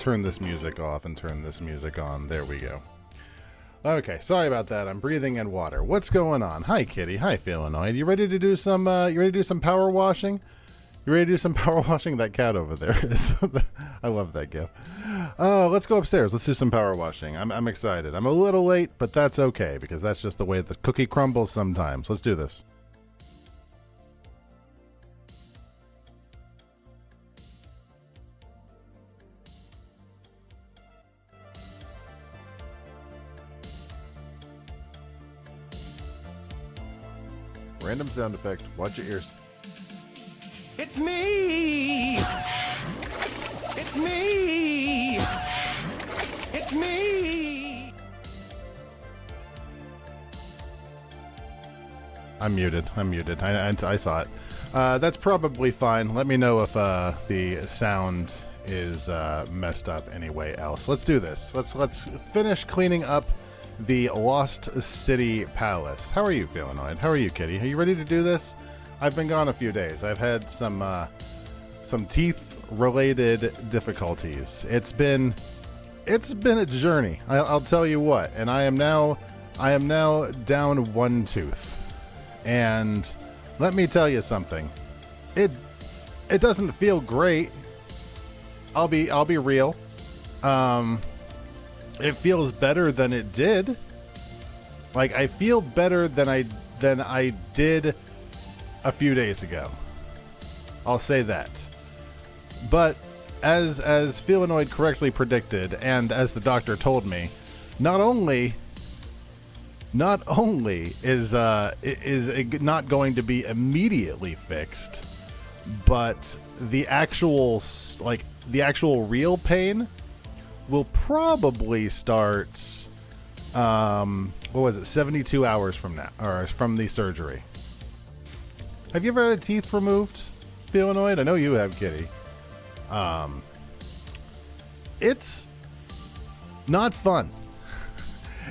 turn this music off and turn this music on. There we go. Okay, sorry about that. I'm breathing in water. What's going on? Hi, Kitty. Hi, Feelanoid. You ready to do some? You ready to do some power washing? You ready to do some power washing? That cat over there is. I love that gif. Let's go upstairs. Let's do some power washing. I'm excited. I'm a little late, but that's okay because that's just the way the cookie crumbles sometimes. Let's do this. Random sound effect. Watch your ears. It's me! It's me! It's me! I'm muted. I saw it. That's probably fine. Let me know if the sound is messed up anyway else. Let's do this. Let's finish cleaning up the Lost City Palace. How are you feeling, Noid? How are you, Kitty? Are you ready to do this? I've been gone a few days. I've had some teeth-related difficulties. It's been a journey. I'll tell you what. And I am now down one tooth. And let me tell you something. It doesn't feel great. I'll be real. It feels better than it did. Like, I feel better than I did a few days ago. I'll say that. But as Feelanoid correctly predicted, and as the doctor told me, not only is it not going to be immediately fixed, but the actual real pain will probably start 72 hours from now, or from the surgery. Have you ever had teeth removed, Feelanoid? I know you have, Kitty. It's not fun.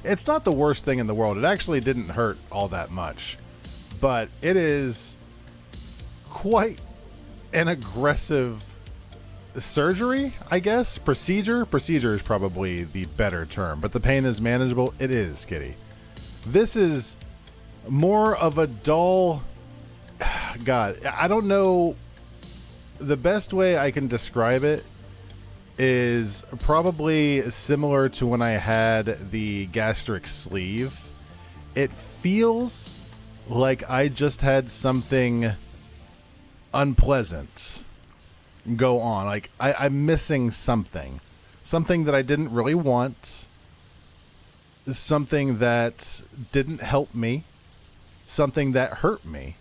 It's not the worst thing in the world. It actually didn't hurt all that much, but it is quite an aggressive surgery, I guess. Procedure is probably the better term, but the pain is manageable. It is, Kitty. This is more of a dull... God, I don't know. The best way I can describe it is probably similar to when I had the gastric sleeve. It feels like I just had something unpleasant go on. Like I'm missing something that I didn't really want, something that didn't help me, something that hurt me.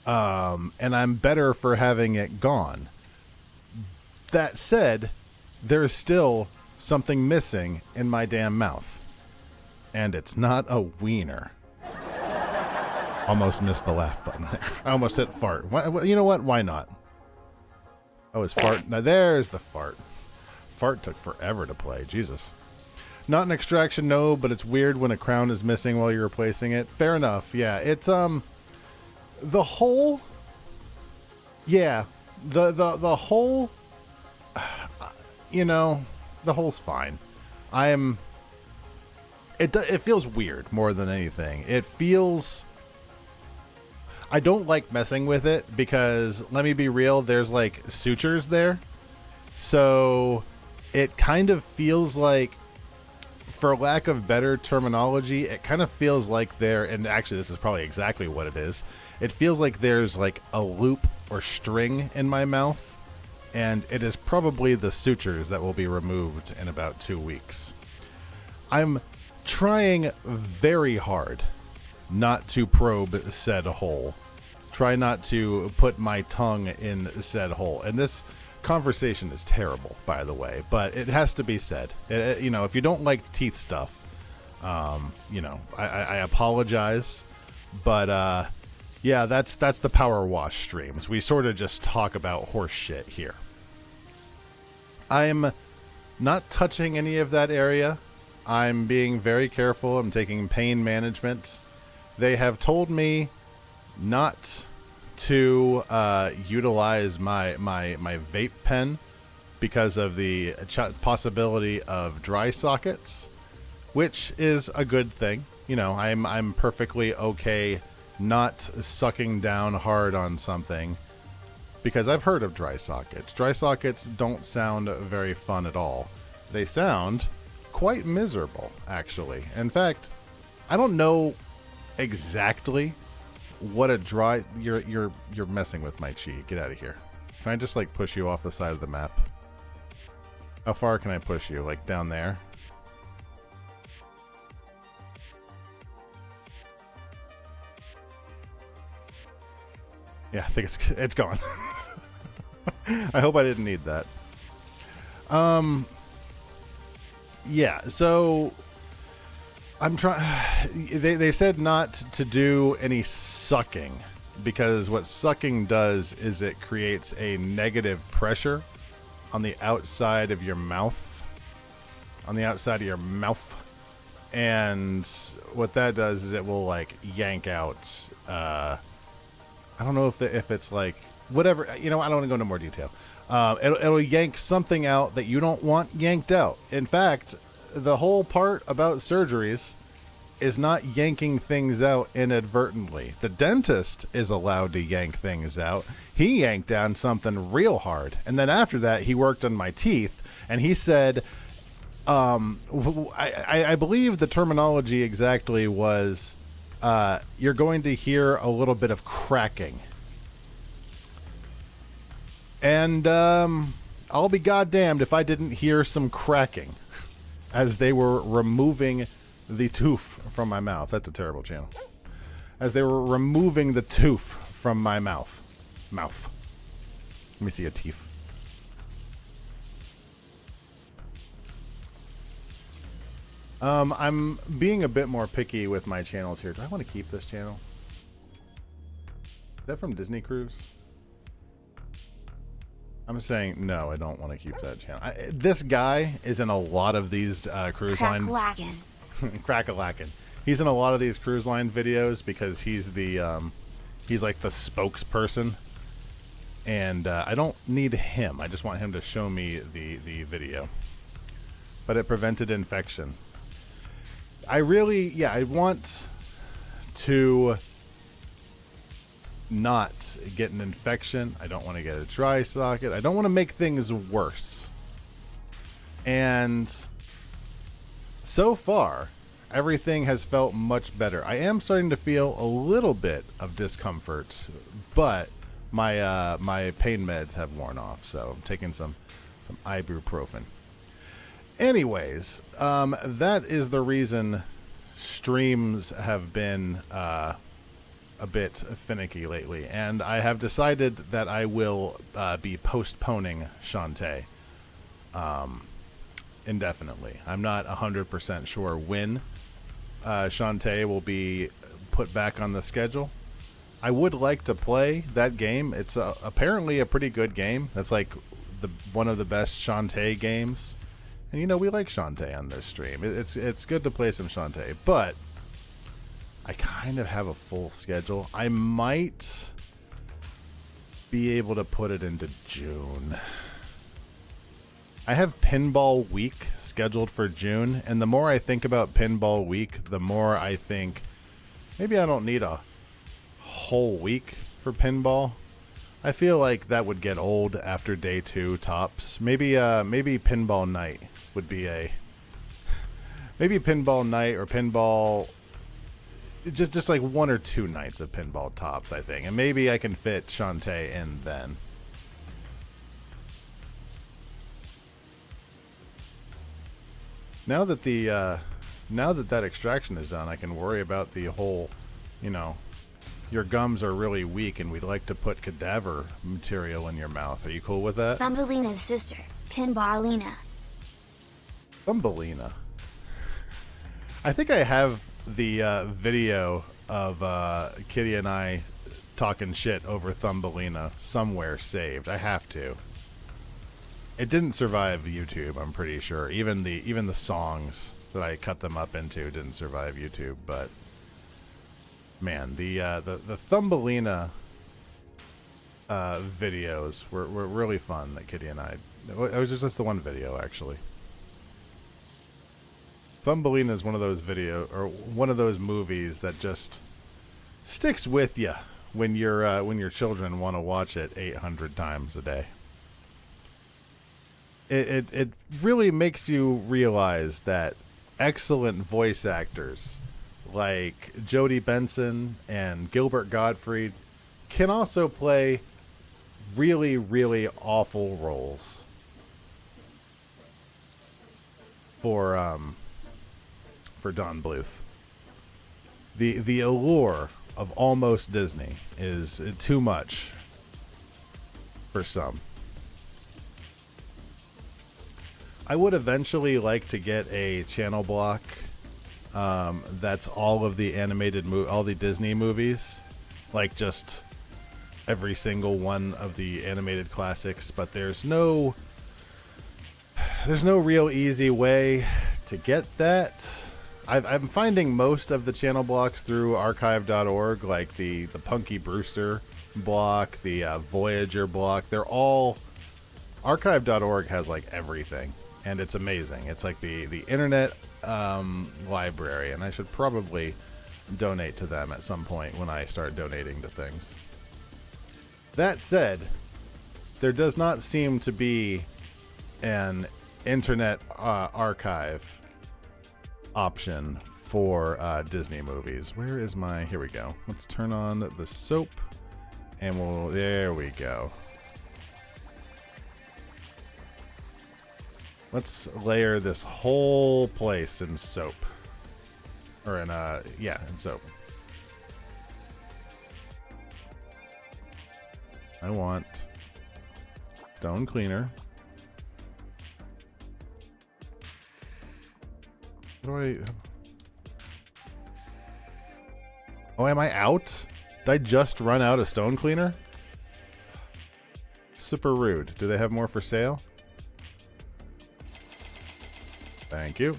And I'm better for having it gone. That said, there's still something missing in my damn mouth. And it's not a wiener. Almost missed the laugh button there. I almost hit fart. You know what? Why not? Oh, it's fart. Now there's the fart. Fart took forever to play. Jesus. Not an extraction, no, but it's weird when a crown is missing while you're replacing it. Fair enough. Yeah, it's the hole. Yeah, the hole. You know, the hole's fine. It feels weird more than anything. It feels. I don't like messing with it because, let me be real, there's like sutures there. So it kind of feels like, for lack of better terminology, it kind of feels like there, and actually this is probably exactly what it is. It feels like there's like a loop or string in my mouth, and it is probably the sutures that will be removed in about 2 weeks. I'm trying very hard not to probe said hole. Try not to put my tongue in said hole. And this conversation is terrible, by the way, but it has to be said. You know, if you don't like teeth stuff, you know, I apologize, but yeah, that's the power wash streams. We sort of just talk about horse shit here. I'm not touching any of that area. I'm being very careful. I'm taking pain management. They have told me not to utilize my vape pen because of the possibility of dry sockets, which is a good thing. You know, I'm perfectly okay not sucking down hard on something because I've heard of dry sockets. Dry sockets don't sound very fun at all. They sound quite miserable, actually. In fact, I don't know exactly what a dry... You're messing with my chi. Get out of here. Can I just, like, push you off the side of the map? How far can I push you? Like, down there? Yeah, I think it's gone. I hope I didn't need that. Yeah, so I'm trying. They said not to do any sucking because what sucking does is it creates a negative pressure on the outside of your mouth. And what that does is it will like yank out. I don't know if it's like whatever. You know, I don't want to go into more detail. It'll yank something out that you don't want yanked out. In fact, the whole part about surgeries is not yanking things out inadvertently. The dentist is allowed to yank things out. He yanked down something real hard. And then after that, he worked on my teeth. And he said, I believe the terminology exactly was, you're going to hear a little bit of cracking. And I'll be goddamned if I didn't hear some cracking as they were removing the tooth from my mouth. That's a terrible channel. As they were removing the tooth from my mouth. Let me see a teeth. I'm being a bit more picky with my channels here. Do I want to keep this channel? Is that from Disney Cruise? I'm saying no, I don't want to keep that channel. This guy is in a lot of these cruise line... Crack-a-lackin'. He's in a lot of these cruise line videos because he's the he's like the spokesperson, and I don't need him. I just want him to show me the video. But it prevented infection. I want to not get an infection. I don't want to get a dry socket. I don't want to make things worse. And so far, everything has felt much better. I am starting to feel a little bit of discomfort, but my pain meds have worn off, so I'm taking some ibuprofen. Anyways, that is the reason streams have been a bit finicky lately, and I have decided that I will be postponing Shantae indefinitely. I'm not 100% sure when Shantae will be put back on the schedule. I would like to play that game. It's apparently a pretty good game. That's like one of the best Shantae games. And you know, we like Shantae on this stream. It's good to play some Shantae, but I kind of have a full schedule. I might be able to put it into June. I have Pinball Week scheduled for June, and the more I think about Pinball Week, the more I think maybe I don't need a whole week for pinball. I feel like that would get old after day 2 tops. Maybe Pinball Night would be maybe Pinball Night or Pinball, just like 1 or 2 nights of pinball tops, I think, and maybe I can fit Shantae in then. Now that that extraction is done, I can worry about the whole, you know, your gums are really weak and we'd like to put cadaver material in your mouth. Are you cool with that? Thumbelina's sister, Pinballina. Thumbelina. I think I have the video of Kitty and I talking shit over Thumbelina somewhere saved. I have to. It didn't survive YouTube, I'm pretty sure. Even the songs that I cut them up into didn't survive YouTube, but man, the Thumbelina videos were really fun that Kitty and I It was just the one video, actually. Thumbelina is one of those one of those movies that just sticks with you when your children want to watch it 800 times a day. It really makes you realize that excellent voice actors like Jodie Benson and Gilbert Gottfried can also play really, really awful roles for Don Bluth. The allure of almost Disney is too much for some. I would eventually like to get a channel block that's all of the all the Disney movies, like just every single one of the animated classics, but there's no real easy way to get that. I'm finding most of the channel blocks through archive.org, like the Punky Brewster block, the Voyager block. They're all... Archive.org has like everything, and it's amazing. It's like the internet library, and I should probably donate to them at some point when I start donating to things. That said, there does not seem to be an internet archive option for Disney movies. Where is my... Here we go. Let's turn on the soap, and there we go. Let's layer this whole place in soap. Or in soap. I want stone cleaner. What do Oh, am I out? Did I just run out of stone cleaner? Super rude. Do they have more for sale? Thank you.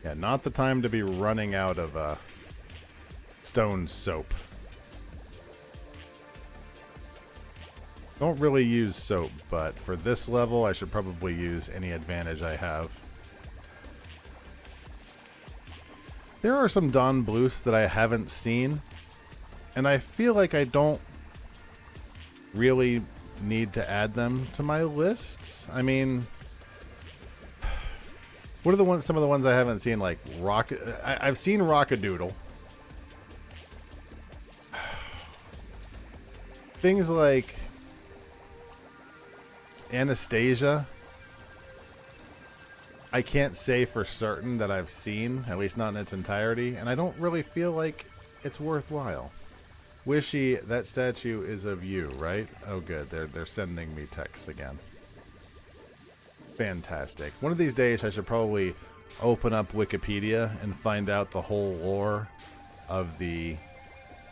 Yeah, not the time to be running out of stone soap. Don't really use soap, but for this level, I should probably use any advantage I have. There are some Don Bluths that I haven't seen, and I feel like I don't really need to add them to my list. I mean, what are some of the ones I haven't seen? Like I've seen Rockadoodle. Things like Anastasia, I can't say for certain that I've seen, at least not in its entirety, and I don't really feel like it's worthwhile. Wishy, that statue is of you, right? Oh good, they're sending me texts again. Fantastic. One of these days I should probably open up Wikipedia and find out the whole lore of the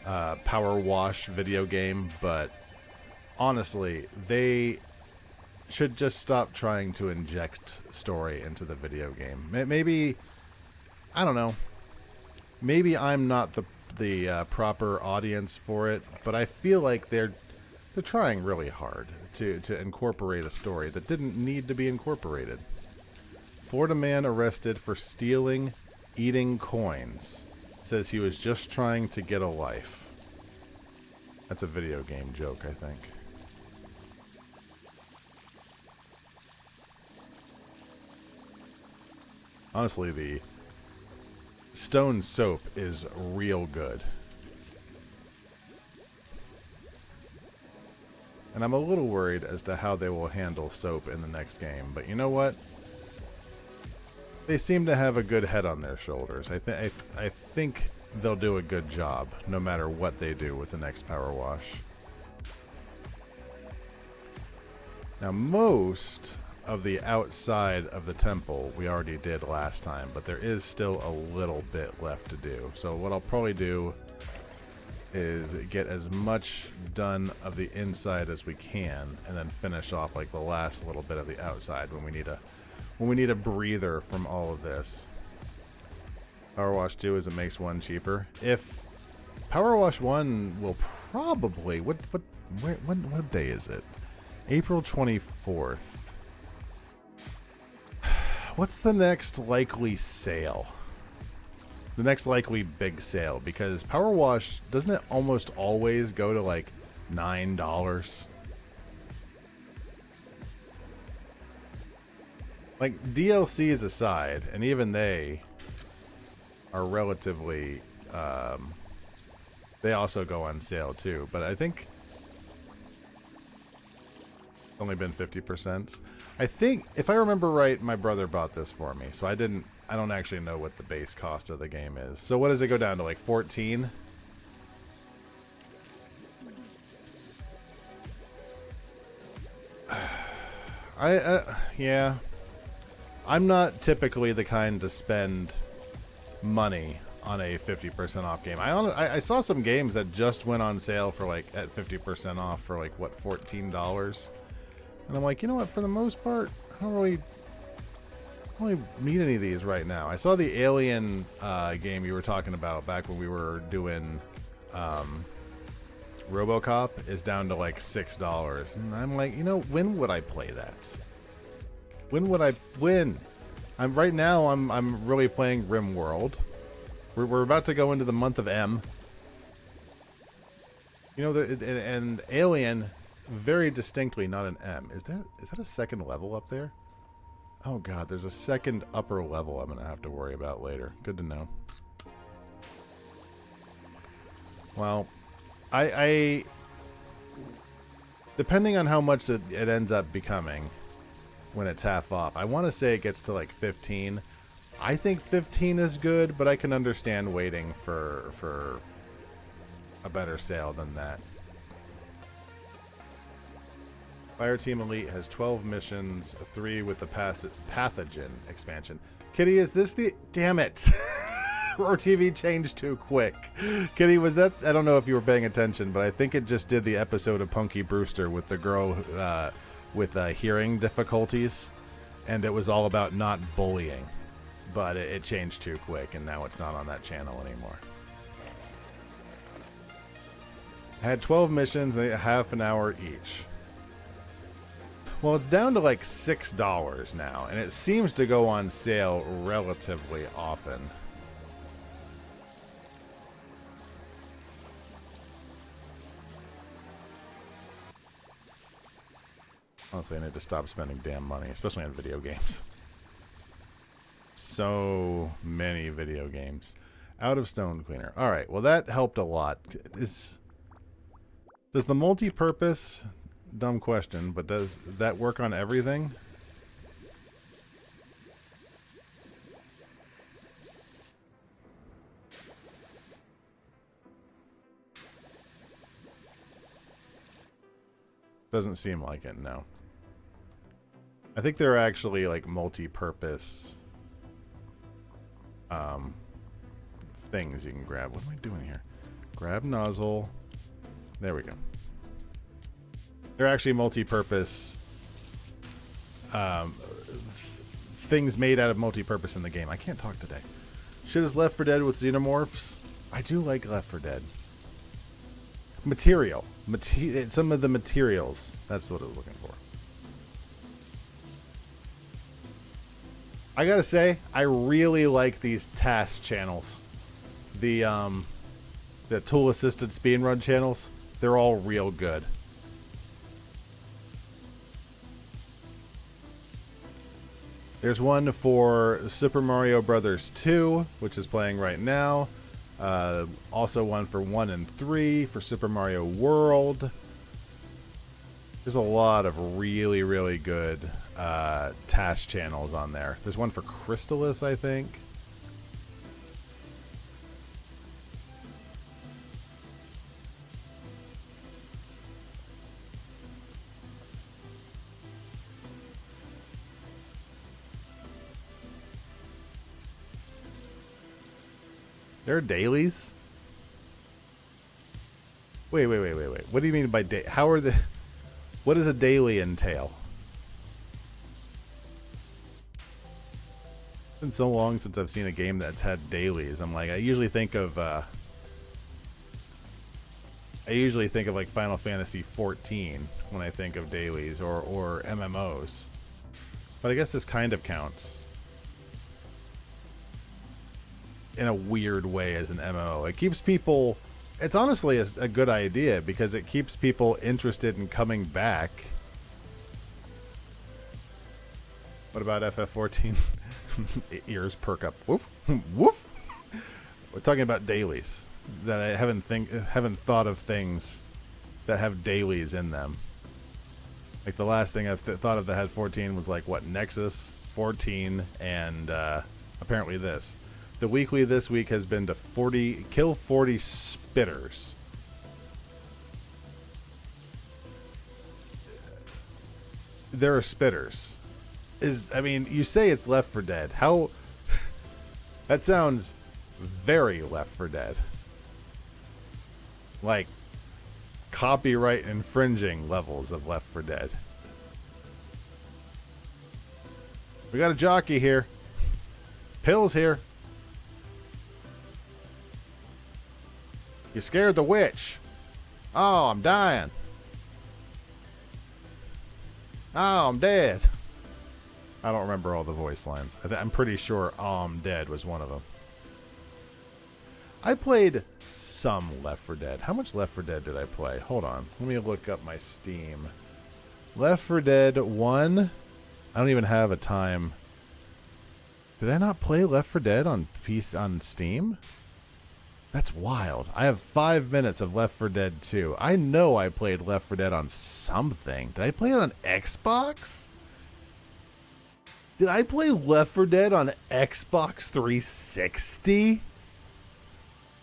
Power Wash video game, but honestly, they should just stop trying to inject story into the video game. Maybe, I don't know, maybe I'm not the proper audience for it, but I feel like they're trying really hard to incorporate a story that didn't need to be incorporated. Florida man arrested for stealing eating coins. Says he was just trying to get a life. That's a video game joke, I think. Honestly, the stone soap is real good. And I'm a little worried as to how they will handle soap in the next game. But you know what? They seem to have a good head on their shoulders. I think they'll do a good job, no matter what they do with the next Power Wash. Now, most of the outside of the temple we already did last time, but there is still a little bit left to do. So what I'll probably do is get as much done of the inside as we can, and then finish off like the last little bit of the outside when we need a breather from all of this. Power Wash 2 is it makes 1 cheaper. If Power Wash 1 will probably what What day is it? April 24th. What's the next likely sale? The next likely big sale, because Power Wash, doesn't it almost always go to like $9? Like, DLCs aside, and even they are relatively, they also go on sale too, but I think it's only been 50%. I think, if I remember right, my brother bought this for me, so I don't actually know what the base cost of the game is. So what does it go down to, like 14? Yeah. I'm not typically the kind to spend money on a 50% off game. I saw some games that just went on sale for like at 50% off for like what, $14, and I'm like, you know what? For the most part, I don't really need any of these right now. I saw the Alien game you were talking about back when we were doing RoboCop is down to like $6, and I'm like, you know, when would I play that? When would I win? I'm really playing RimWorld. We're about to go into the month of M. You know, and Alien, very distinctly not an M. Is that a second level up there? Oh god, there's a second upper level I'm gonna have to worry about later. Good to know. Well, I depending on how much it ends up becoming when it's half off, I want to say it gets to like 15. I think 15 is good, but I can understand waiting for a better sale than that. Fireteam Elite has 12 missions, 3 with the Pathogen expansion. Kitty, is this the... Damn it! Roar TV changed too quick. Kitty, was that... I don't know if you were paying attention, but I think it just did the episode of Punky Brewster with the girl with hearing difficulties, and it was all about not bullying. But it changed too quick, and now it's not on that channel anymore. I had 12 missions, and half an hour each. Well, it's down to like $6 now, and it seems to go on sale relatively often. Honestly, I need to stop spending damn money, especially on video games. So many video games. Out of Stone Cleaner. Alright, well that helped a lot. Does the multi-purpose... Dumb question, but does that work on everything? Doesn't seem like it, no. I think there are actually like multi-purpose things you can grab. What am I doing here? Grab nozzle. There we go. They're actually multi-purpose things made out of multi-purpose in the game. I can't talk today. Shit is Left 4 Dead with xenomorphs. I do like Left 4 Dead. Material. Some of the materials. That's what I was looking for. I gotta say, I really like these task channels. The tool-assisted speedrun channels. They're all real good. There's one for Super Mario Brothers 2, which is playing right now. Also one for 1 and 3 for Super Mario World. There's a lot of really, really good task channels on there. There's one for Crystalis, I think. There are dailies? Wait. What do you mean by day? How are the... What does a daily entail? It's been so long since I've seen a game that's had dailies. I'm like, I usually think of I usually think of like Final Fantasy 14 when I think of dailies or MMOs. But I guess this kind of counts in a weird way as an MMO. It keeps people... It's honestly a good idea because it keeps people interested in coming back. What about FF14? Ears perk up. Woof. Woof. We're talking about dailies. That I haven't thought of things that have dailies in them. Like the last thing I've thought of that had 14 was like what, Nexus 14 and apparently this. The weekly this week has been to kill 40 spitters. There are spitters. I mean, you say it's Left 4 Dead. How? That sounds very Left 4 Dead. Like copyright infringing levels of Left 4 Dead. We got a jockey here. Pill's here. You scared the witch. Oh, I'm dying. Oh, I'm dead. I don't remember all the voice lines. I'm pretty sure I'm dead was one of them. I played some Left 4 Dead. How much Left 4 Dead did I play? Hold on. Let me look up my Steam. Left 4 Dead 1. I don't even have a time. Did I not play Left 4 Dead on Steam? That's wild. I have 5 minutes of Left 4 Dead 2. I know I played Left 4 Dead on something. Did I play it on Xbox? Did I play Left 4 Dead on Xbox 360?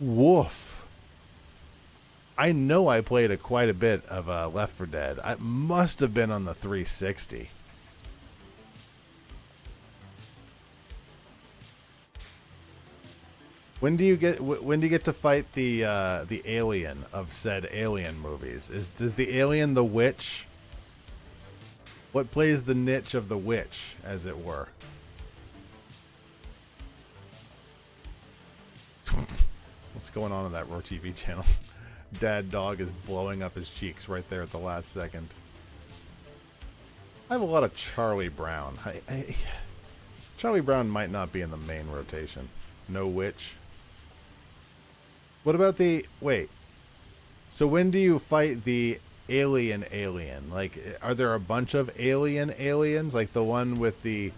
Woof. I know I played quite a bit of Left 4 Dead. I must have been on the 360. When do you get to fight the alien of said Alien movies? Does the alien the witch? What plays the niche of the witch, as it were? What's going on in that RoTV channel? Dad Dog is blowing up his cheeks right there at the last second. I have a lot of Charlie Brown. Charlie Brown might not be in the main rotation. No witch. What about wait. So when do you fight the alien? Like, are there a bunch of aliens? Like the one with the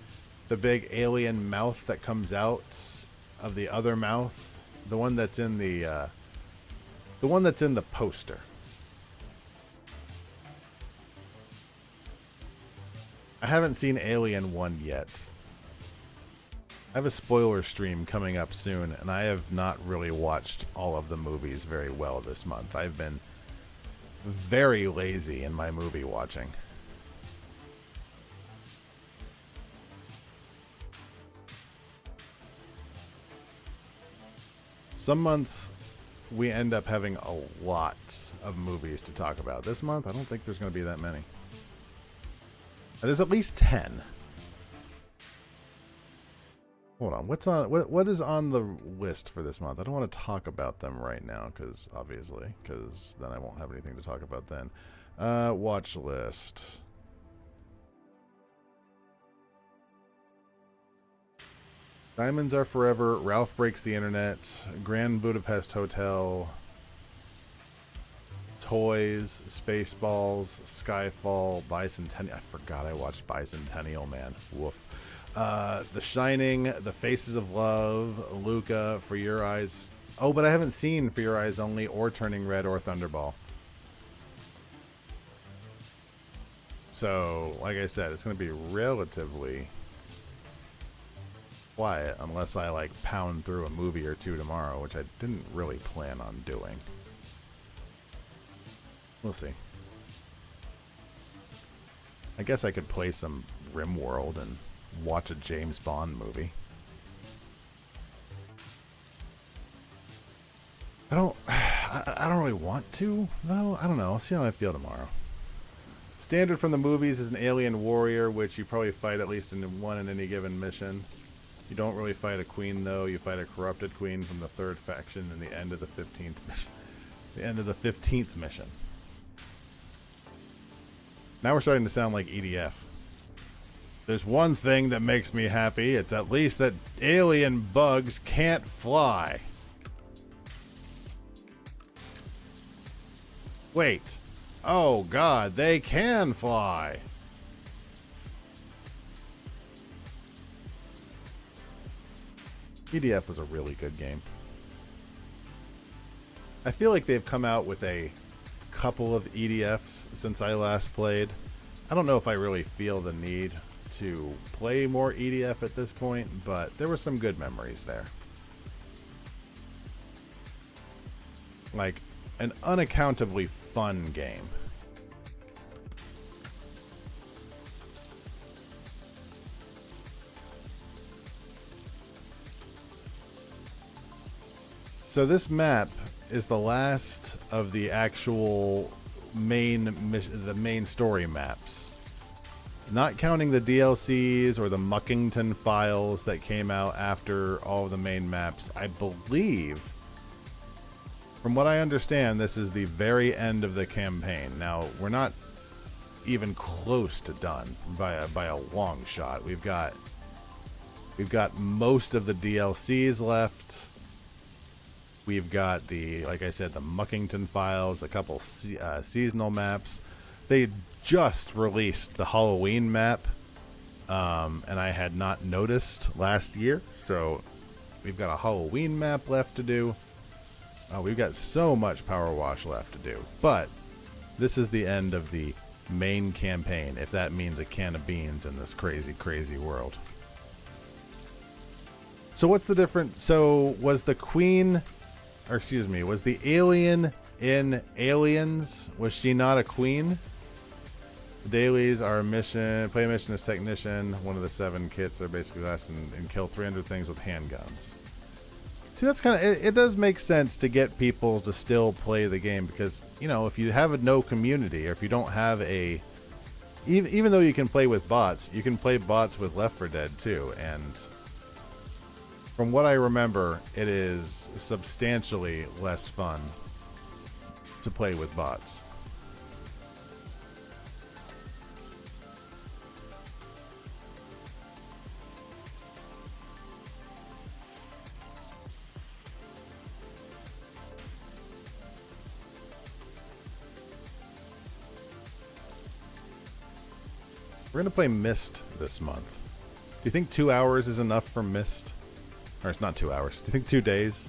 big alien mouth that comes out of the other mouth? The one that's in the poster. I haven't seen Alien 1 yet. I have a spoiler stream coming up soon, and I have not really watched all of the movies very well this month. I've been very lazy in my movie watching. Some months we end up having a lot of movies to talk about. This month, I don't think there's going to be that many. There's at least 10. Hold on, what is on the list for this month? I don't want to talk about them right now, because then I won't have anything to talk about then. Watch list. Diamonds Are Forever, Ralph Breaks the Internet, Grand Budapest Hotel, Toys, Spaceballs, Skyfall, Bicentennial. I forgot I watched Bicentennial, man. Woof. The Shining, The Faces of Love, Luca, For Your Eyes. Oh, but I haven't seen For Your Eyes Only or Turning Red or Thunderball. So, like I said, it's going to be relatively quiet unless I like pound through a movie or two tomorrow, which I didn't really plan on doing. We'll see. I guess I could play some RimWorld and watch a James Bond movie. I don't really want to, though. I don't know. I'll see how I feel tomorrow. Standard from the movies is an alien warrior, which you probably fight at least in one in any given mission. You don't really fight a queen, though. You fight a corrupted queen from the third faction in the end of the 15th mission. The end of the 15th mission. Now we're starting to sound like EDF. There's one thing that makes me happy. It's at least that alien bugs can't fly. Wait. Oh god, they can fly. EDF was a really good game. I feel like they've come out with a couple of EDFs since I last played. I don't know if I really feel the need to play more EDF at this point, but there were some good memories there. Like, an unaccountably fun game. So this map is the last of the actual main story maps. Not counting the DLCs or the Muckington files that came out after all of the main maps. I believe, from what I understand, this is the very end of the campaign. Now, we're not even close to done by a long shot. We've got most of the DLCs left. We've got like I said, the Muckington files, a couple seasonal maps. They just released the Halloween map, and I had not noticed last year. So we've got a Halloween map left to do. We've got so much Power Wash left to do. But this is the end of the main campaign, if that means a can of beans in this crazy, crazy world. So what's the difference? So was the queen... Or excuse me, was the alien in Aliens, was she not a queen? The dailies are a mission, play a mission as technician. One of the 7 kits are basically last and kill 300 things with handguns. See, that's kind of, it does make sense to get people to still play the game because, you know, if you have no community or if you don't have a, even though you can play with bots, you can play bots with Left 4 Dead too, and from what I remember, it is substantially less fun to play with bots. We're going to play Myst this month. Do you think 2 hours is enough for Myst? Or it's not 2 hours. Do you think 2 days?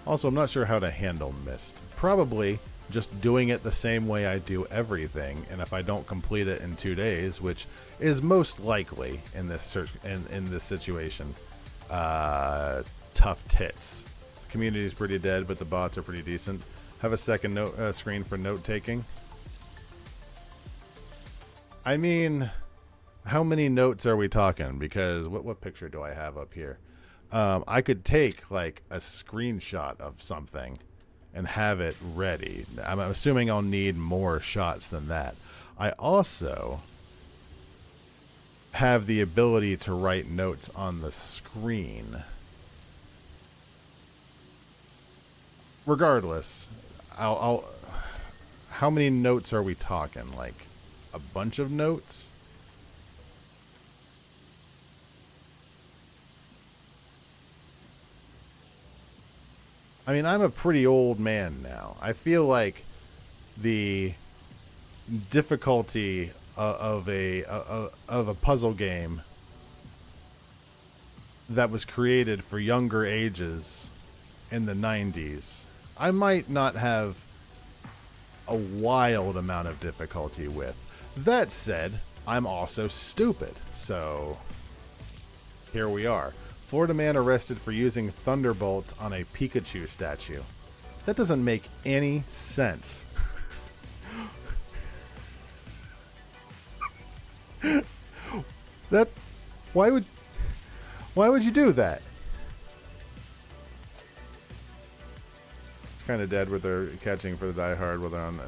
Also, I'm not sure how to handle Myst. Probably just doing it the same way I do everything, and if I don't complete it in 2 days, which is most likely in this in this situation, tough tits. The community is pretty dead, but the bots are pretty decent. Have a second screen for note taking. I mean, how many notes are we talking? Because what picture do I have up here? I could take like a screenshot of something and have it ready. I'm assuming I'll need more shots than that. I also have the ability to write notes on the screen. Regardless, I'll how many notes are we talking? Like a bunch of notes? I mean, I'm a pretty old man now. I feel like the difficulty of a puzzle game that was created for younger ages in the 90s, I might not have a wild amount of difficulty with. That said, I'm also stupid, so here we are. Florida man arrested for using Thunderbolt on a Pikachu statue. That doesn't make any sense. Why would you do that? It's kind of dead with their catching for the Die Hard while they're on.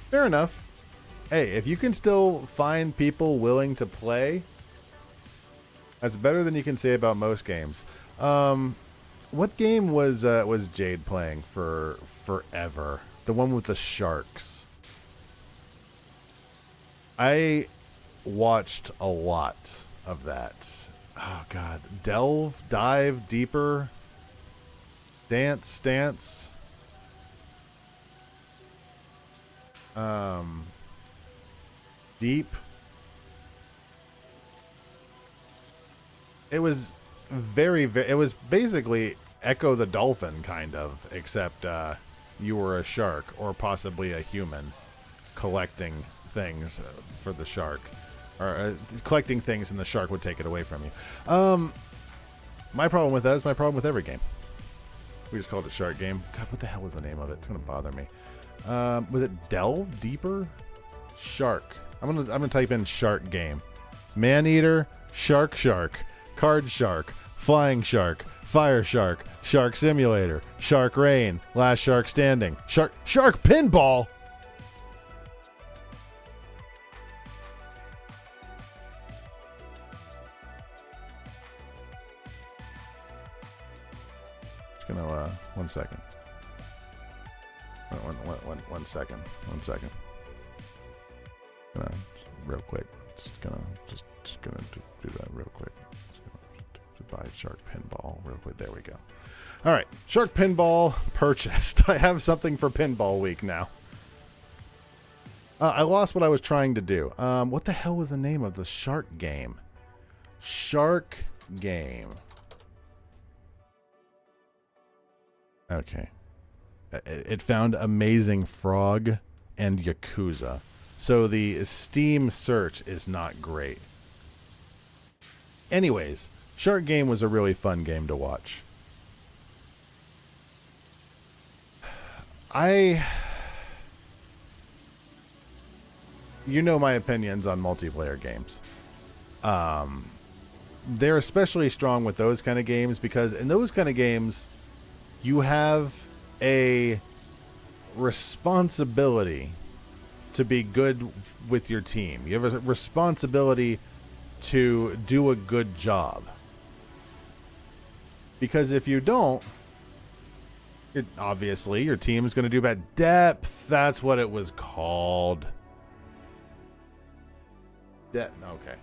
Fair enough. Hey, if you can still find people willing to play, that's better than you can say about most games. What game was Jade playing for forever. The one with the sharks. I watched a lot of that. Oh, God. Delve, dive, deeper. Dance, stance. Deep. It was it was basically Echo the Dolphin, kind of, except you were a shark, or possibly a human, collecting things for the shark. Or collecting things, and the shark would take it away from you. My problem with that is my problem with every game. We just called it Shark Game. God, what the hell was the name of it? It's gonna bother me. Was it Delve Deeper? Shark. I'm gonna type in Shark Game. Maneater, Shark, Card Shark, Flying Shark, Fire Shark, Shark Simulator, Shark Rain, Last Shark Standing, Shark Pinball. Just gonna 1 second. One second. Real quick. Just gonna do that real quick. Just buy Shark Pinball real quick. There we go. All right, Shark Pinball purchased. I have something for Pinball Week now. I lost what I was trying to do. What the hell was the name of the Shark Game? Shark Game. Okay. It found Amazing Frog and Yakuza. So the Steam search is not great. Anyways, Shark Game was a really fun game to watch. You know my opinions on multiplayer games. They're especially strong with those kind of games because in those kind of games, you have a responsibility to be good with your team. You have a responsibility to do a good job. Because if you don't, obviously your team is going to do bad. Depth, that's what it was called. Okay.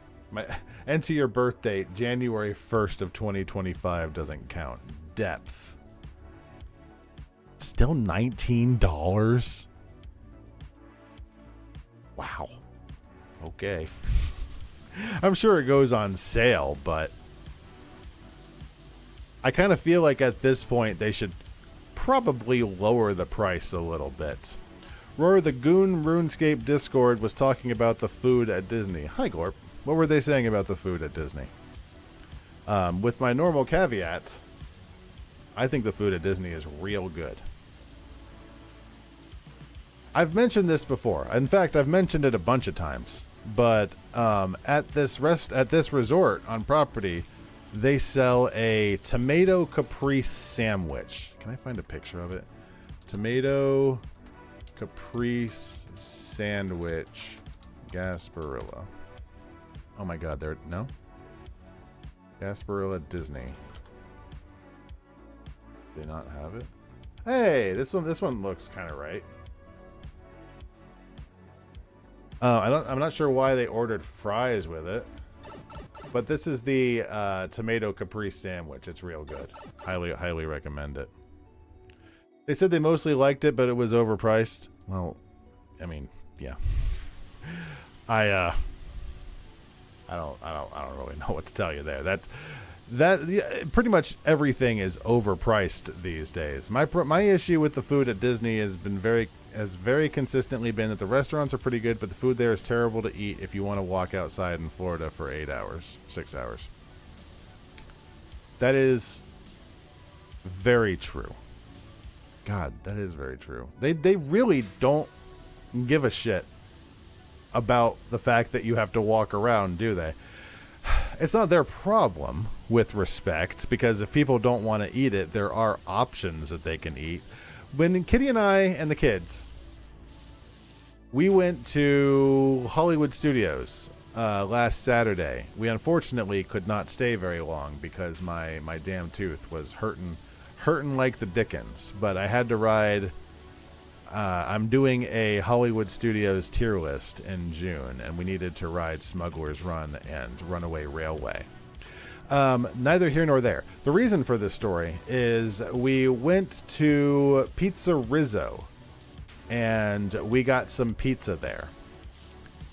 Enter your birth date, January 1st of 2025 doesn't count. Depth. Still $19? Wow. Okay. I'm sure it goes on sale, but I kind of feel like at this point they should probably lower the price a little bit. Roar the Goon RuneScape Discord was talking about the food at Disney. Hi, Glorp. What were they saying about the food at Disney? With my normal caveat, I think the food at Disney is real good. I've mentioned this before. In fact, I've mentioned it a bunch of times. But at this resort on property, they sell a tomato caprese sandwich. Can I find a picture of it? Tomato caprese sandwich, Gasparilla. Oh my God, no? Gasparilla Disney. Do they not have it? Hey, this one looks kind of right. I'm not sure why they ordered fries with it, but this is the tomato caprese sandwich. It's real good. Highly recommend it. They said they mostly liked it, but it was overpriced. Well, I mean, yeah. I don't really know what to tell you there. Pretty much everything is overpriced these days. My issue with the food at Disney has very consistently been that the restaurants are pretty good, but the food there is terrible to eat if you want to walk outside in Florida for 6 hours. That is very true. God, that is very true. They really don't give a shit about the fact that you have to walk around, do they? It's not their problem, with respect, because if people don't want to eat it, there are options that they can eat. When Kitty and I and the kids, we went to Hollywood Studios last Saturday. We unfortunately could not stay very long because my damn tooth was hurting like the dickens. But I had to ride I'm doing a Hollywood Studios tier list in June, and we needed to ride Smuggler's Run and Runaway Railway. Neither here nor there. The reason for this story is we went to Pizza Rizzo, and we got some pizza there.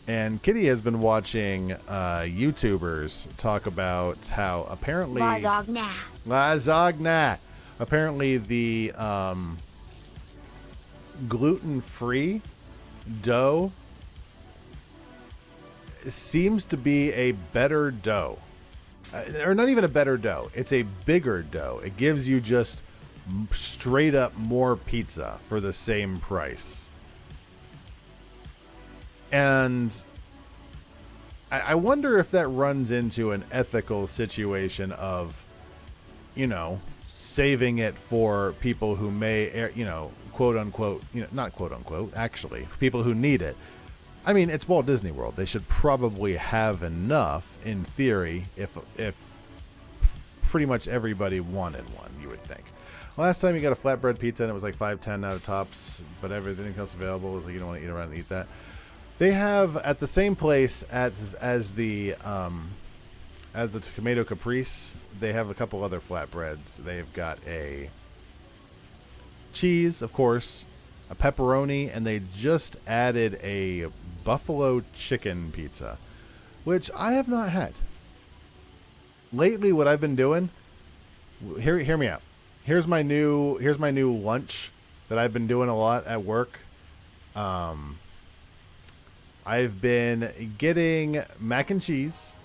And Kitty has been watching YouTubers talk about how apparently... Lasagna. Apparently the gluten-free dough seems to be a better dough. Or not even a better dough. It's a bigger dough. It gives you just straight up more pizza for the same price. And I wonder if that runs into an ethical situation of, saving it for people who may, quote unquote, not quote unquote, actually, people who need it. I mean, it's Walt Disney World. They should probably have enough, in theory, if pretty much everybody wanted one, you would think. Last time you got a flatbread pizza and it was like $5.10 out of Tops, but everything else available was like you don't want to eat around and eat that. They have at the same place as the Tomato Caprice. They have a couple other flatbreads. They've got a cheese, of course, a pepperoni, and they just added a buffalo chicken pizza, which I have not had. Lately, what I've been doing, hear me out. Here's my new lunch that I've been doing a lot at work. I've been getting mac and cheese,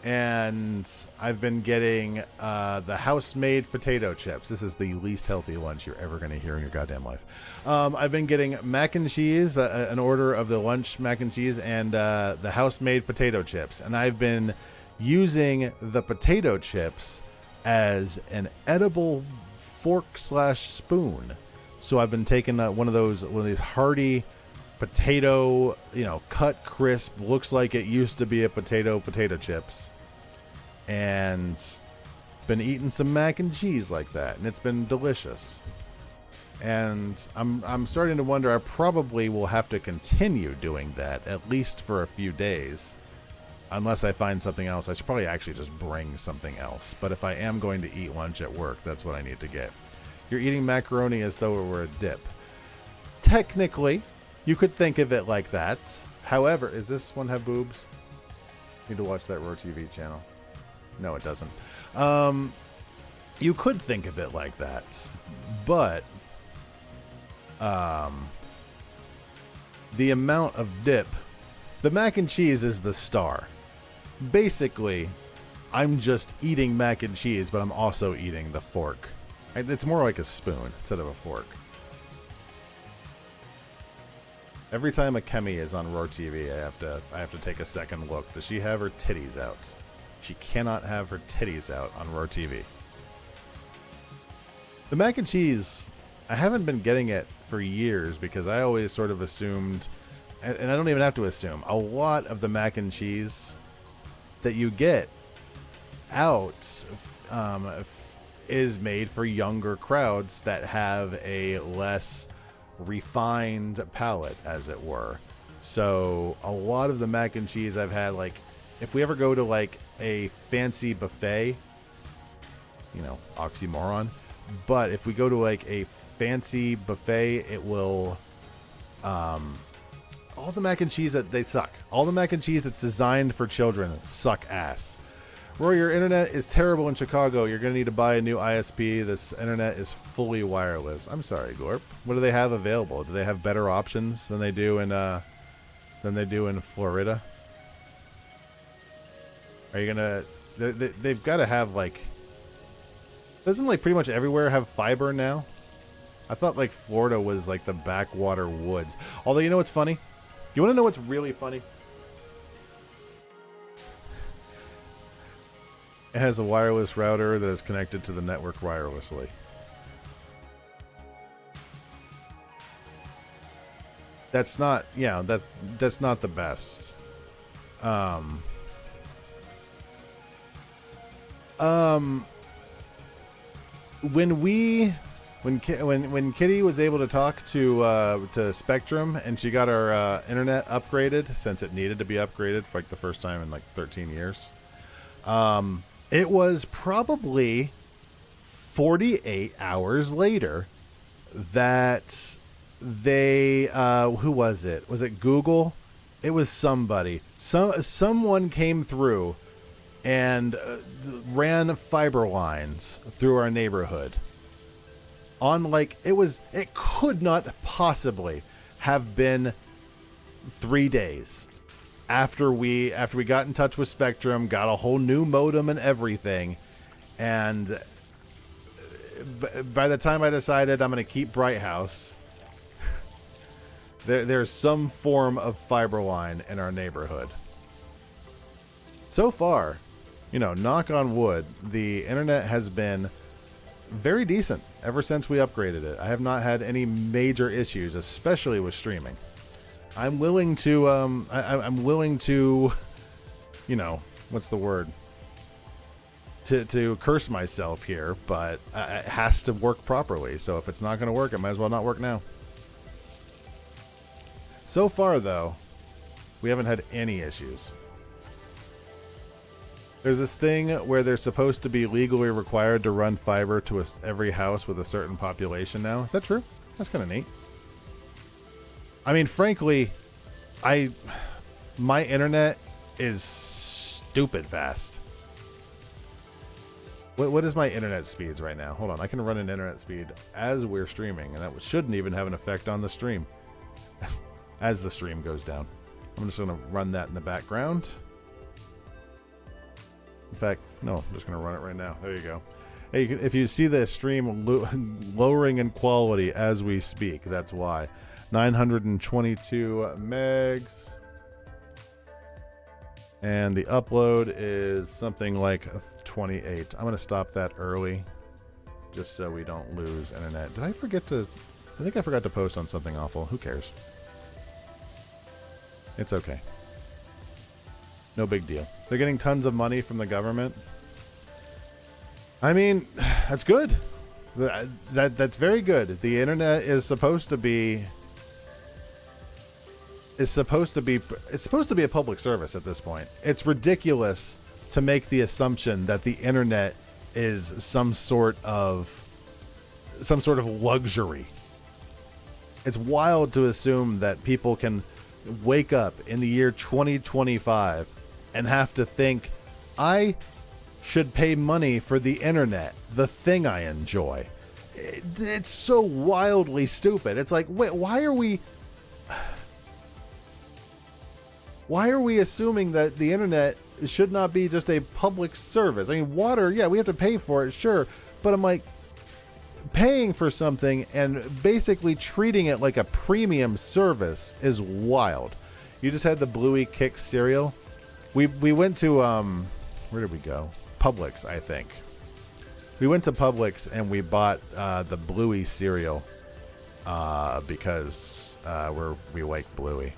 and I've been getting the house-made potato chips. This is the least healthy lunch you're ever going to hear in your goddamn life. I've been getting mac and cheese, an order of the lunch mac and cheese, and the house-made potato chips. And I've been using the potato chips as an edible fork/spoon. So I've been taking one of these hearty potato, cut crisp, looks like it used to be a potato chips, and been eating some mac and cheese like that, and it's been delicious. And I'm starting to wonder, I probably will have to continue doing that at least for a few days, unless I find something else. I should probably actually just bring something else, but if I am going to eat lunch at work, that's what I need to get. You're eating macaroni as though it were a dip. Technically, you could think of it like that. However, does this one have boobs? Need to watch that Roar TV channel. No, it doesn't. You could think of it like that, but the amount of dip, the mac and cheese is the star. Basically, I'm just eating mac and cheese, but I'm also eating the fork. It's more like a spoon instead of a fork. Every time Akemi is on Roar TV, I have to take a second look. Does she have her titties out? She cannot have her titties out on Roar TV. The mac and cheese, I haven't been getting it for years because I always sort of assumed, and I don't even have to assume, a lot of the mac and cheese that you get out is made for younger crowds that have a less refined palate, as it were. So a lot of the mac and cheese I've had, like, if we ever go to like a fancy buffet, oxymoron, but if we go to like a fancy buffet, it will all the mac and cheese they suck. All the mac and cheese that's designed for children suck ass. Roy, your internet is terrible in Chicago. You're going to need to buy a new ISP. This internet is fully wireless. I'm sorry, Gorp. What do they have available? Do they have better options than they do in Florida? Are you going to... They've got to have, like... Doesn't, like, pretty much everywhere have fiber now? I thought, like, Florida was, like, the backwater woods. Although, you know what's funny? You want to know what's really funny? It has a wireless router that is connected to the network wirelessly. That's not, that's not the best. When we When Kitty was able to talk to Spectrum and she got our internet upgraded, since it needed to be upgraded for like the first time in like 13 years, it was probably 48 hours later that they who was it? Was it Google? It was somebody. Someone came through and ran fiber lines through our neighborhood. On like it could not possibly have been 3 days after we got in touch with Spectrum, got a whole new modem and everything, and by the time I decided I'm going to keep Bright House, there's some form of fiber line in our neighborhood. So far, knock on wood, the internet has been very decent ever since we upgraded it. I have not had any major issues, especially with streaming. I'm willing to, I'm willing to, what's the word? To curse myself here, but it has to work properly. So if it's not going to work, it might as well not work now. So far, though, we haven't had any issues. There's this thing where they're supposed to be legally required to run fiber to every house with a certain population now. Is that true? That's kind of neat. I mean, frankly, my internet is stupid fast. What is my internet speeds right now? Hold on, I can run an internet speed as we're streaming, and that shouldn't even have an effect on the stream as the stream goes down. I'm just going to run that in the background. In fact, no, I'm just going to run it right now. There you go. Hey, if you see the stream lowering in quality as we speak, that's why. 922 megs. And the upload is something like 28. I'm going to stop that early just so we don't lose internet. Did I forget to... I think I forgot to post on something awful. Who cares? It's okay. No big deal. They're getting tons of money from the government. I mean, that's good. That's very good. The internet is supposed to be... It's supposed to be a public service at this point. It's ridiculous to make the assumption that the internet is some sort of luxury. It's wild to assume that people can wake up in the year 2025 and have to think, I should pay money for the internet, the thing I enjoy. It's so wildly stupid. It's like, wait, why are we assuming that the internet should not be just a public service? I mean, water, yeah, we have to pay for it, sure. But I'm like, paying for something and basically treating it like a premium service is wild. You just had the Bluey Kix cereal. We went to, where did we go? Publix, I think. We went to Publix and we bought the Bluey cereal because we like Bluey.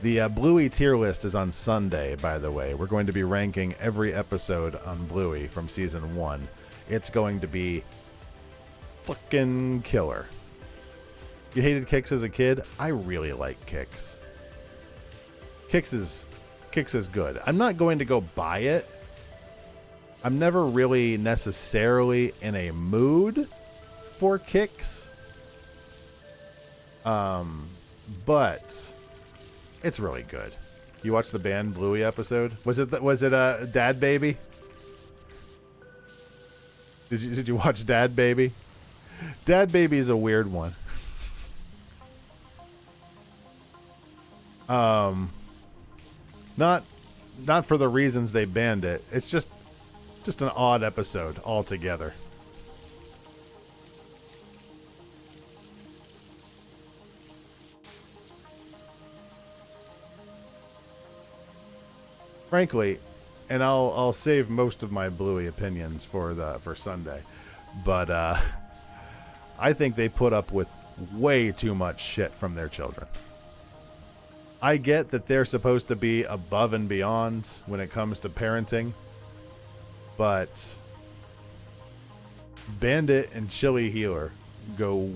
The Bluey tier list is on Sunday, by the way. We're going to be ranking every episode on Bluey from season 1. It's going to be fucking killer. You hated Kix as a kid? I really like Kix. Kix is good. I'm not going to go buy it. I'm never really necessarily in a mood for Kix. But it's really good. You watched the band Bluey episode? Was it Dad Baby? Did you watch Dad Baby? Dad Baby is a weird one. Not for the reasons they banned it. It's just an odd episode altogether. Frankly, and I'll save most of my Bluey opinions for Sunday, but I think they put up with way too much shit from their children. I get that they're supposed to be above and beyond when it comes to parenting, but Bandit and Chili Healer go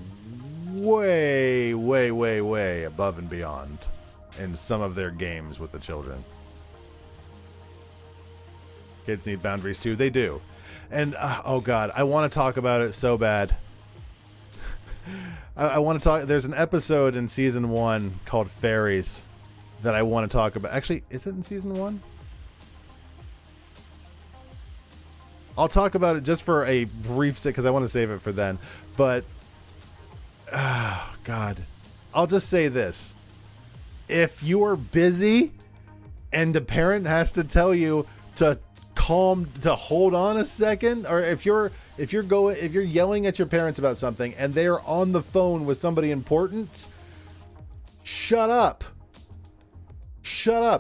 way, way, way, way above and beyond in some of their games with the children. Kids need boundaries too. They do. And, oh God, I want to talk about it so bad. I want to talk. There's an episode in season 1 called Fairies that I want to talk about. Actually, is it in season 1? I'll talk about it just for a brief second because I want to save it for then. But, oh God, I'll just say this. If you are busy and the parent has to tell you to hold on a second, or if you're yelling at your parents about something and they're on the phone with somebody important, shut up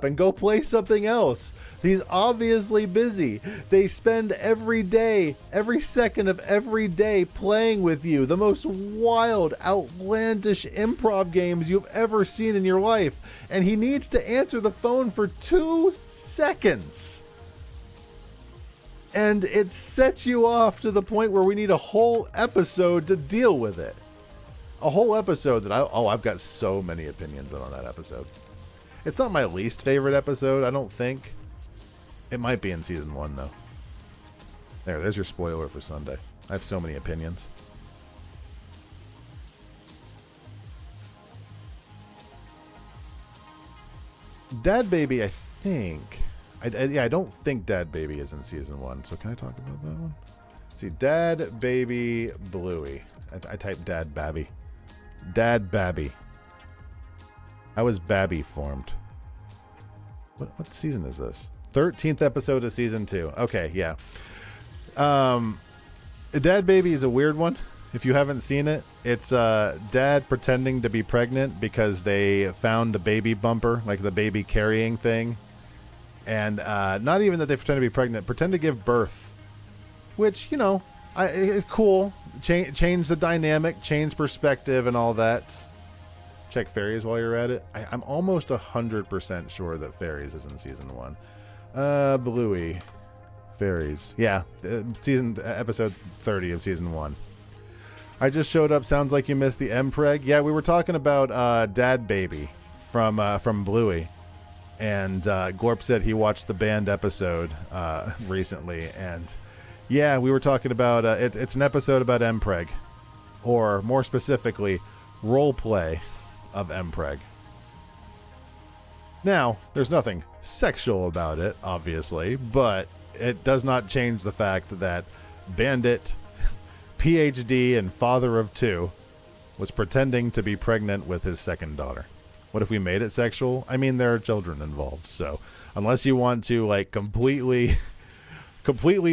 and go play something else. He's obviously busy. They spend every day, every second of every day playing with you. The most wild, outlandish improv games you've ever seen in your life. And he needs to answer the phone for 2 seconds. And it sets you off to the point where we need a whole episode to deal with it. A whole episode that I've got so many opinions on that episode. It's not my least favorite episode, I don't think. It might be in season 1, though. There's your spoiler for Sunday. I have so many opinions. Dad Baby, I think... I don't think Dad Baby is in season 1, so can I talk about that one? See, Dad Baby Bluey. I typed Dad Babby. Dad Babby. How is Babby formed? What season is this? 13th episode of season 2. Okay, yeah. Dad Baby is a weird one. If you haven't seen it, it's dad pretending to be pregnant because they found the baby bumper, like the baby carrying thing. And not even that they pretend to be pregnant, pretend to give birth. Which, you know, it's cool. Change the dynamic, change perspective and all that. Check Fairies while you're at it. I'm almost 100% sure that Fairies is in season 1. Bluey. Fairies. Yeah, episode 30 of season 1. I just showed up. Sounds like you missed the Mpreg. Yeah, we were talking about Dad Baby from Bluey. And Gorp said he watched the band episode recently. And yeah, we were talking about it's an episode about Mpreg. Or more specifically, role play of Mpreg. Now, there's nothing sexual about it, obviously, but it does not change the fact that Bandit, PhD and father of 2, was pretending to be pregnant with his second daughter. What if we made it sexual? I mean, there are children involved, so unless you want to like completely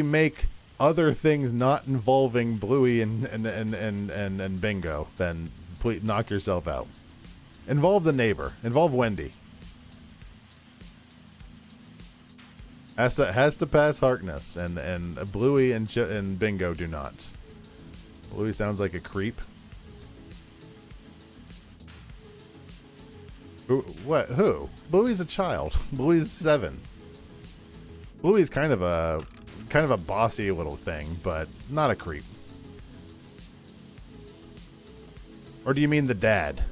make other things not involving Bluey and Bingo, then please knock yourself out. Involve the neighbor. Involve Wendy. Has to pass Harkness, and Bluey and Bingo do not. Bluey sounds like a creep. What? Who? Bluey's a child. Bluey's 7. Bluey's kind of a bossy little thing, but not a creep. Or do you mean the dad?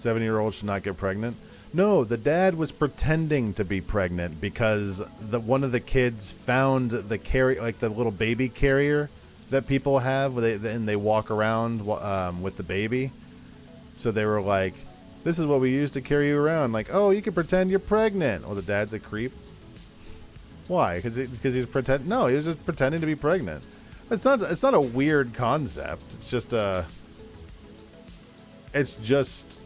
7-year-old should not get pregnant? No, the dad was pretending to be pregnant because one of the kids found the little baby carrier that people have, and they walk around with the baby. So they were like, "This is what we use to carry you around." Like, "Oh, you can pretend you're pregnant." Well, the dad's a creep. Why? Because he's pretend. No, he was just pretending to be pregnant. It's not a weird concept. It's just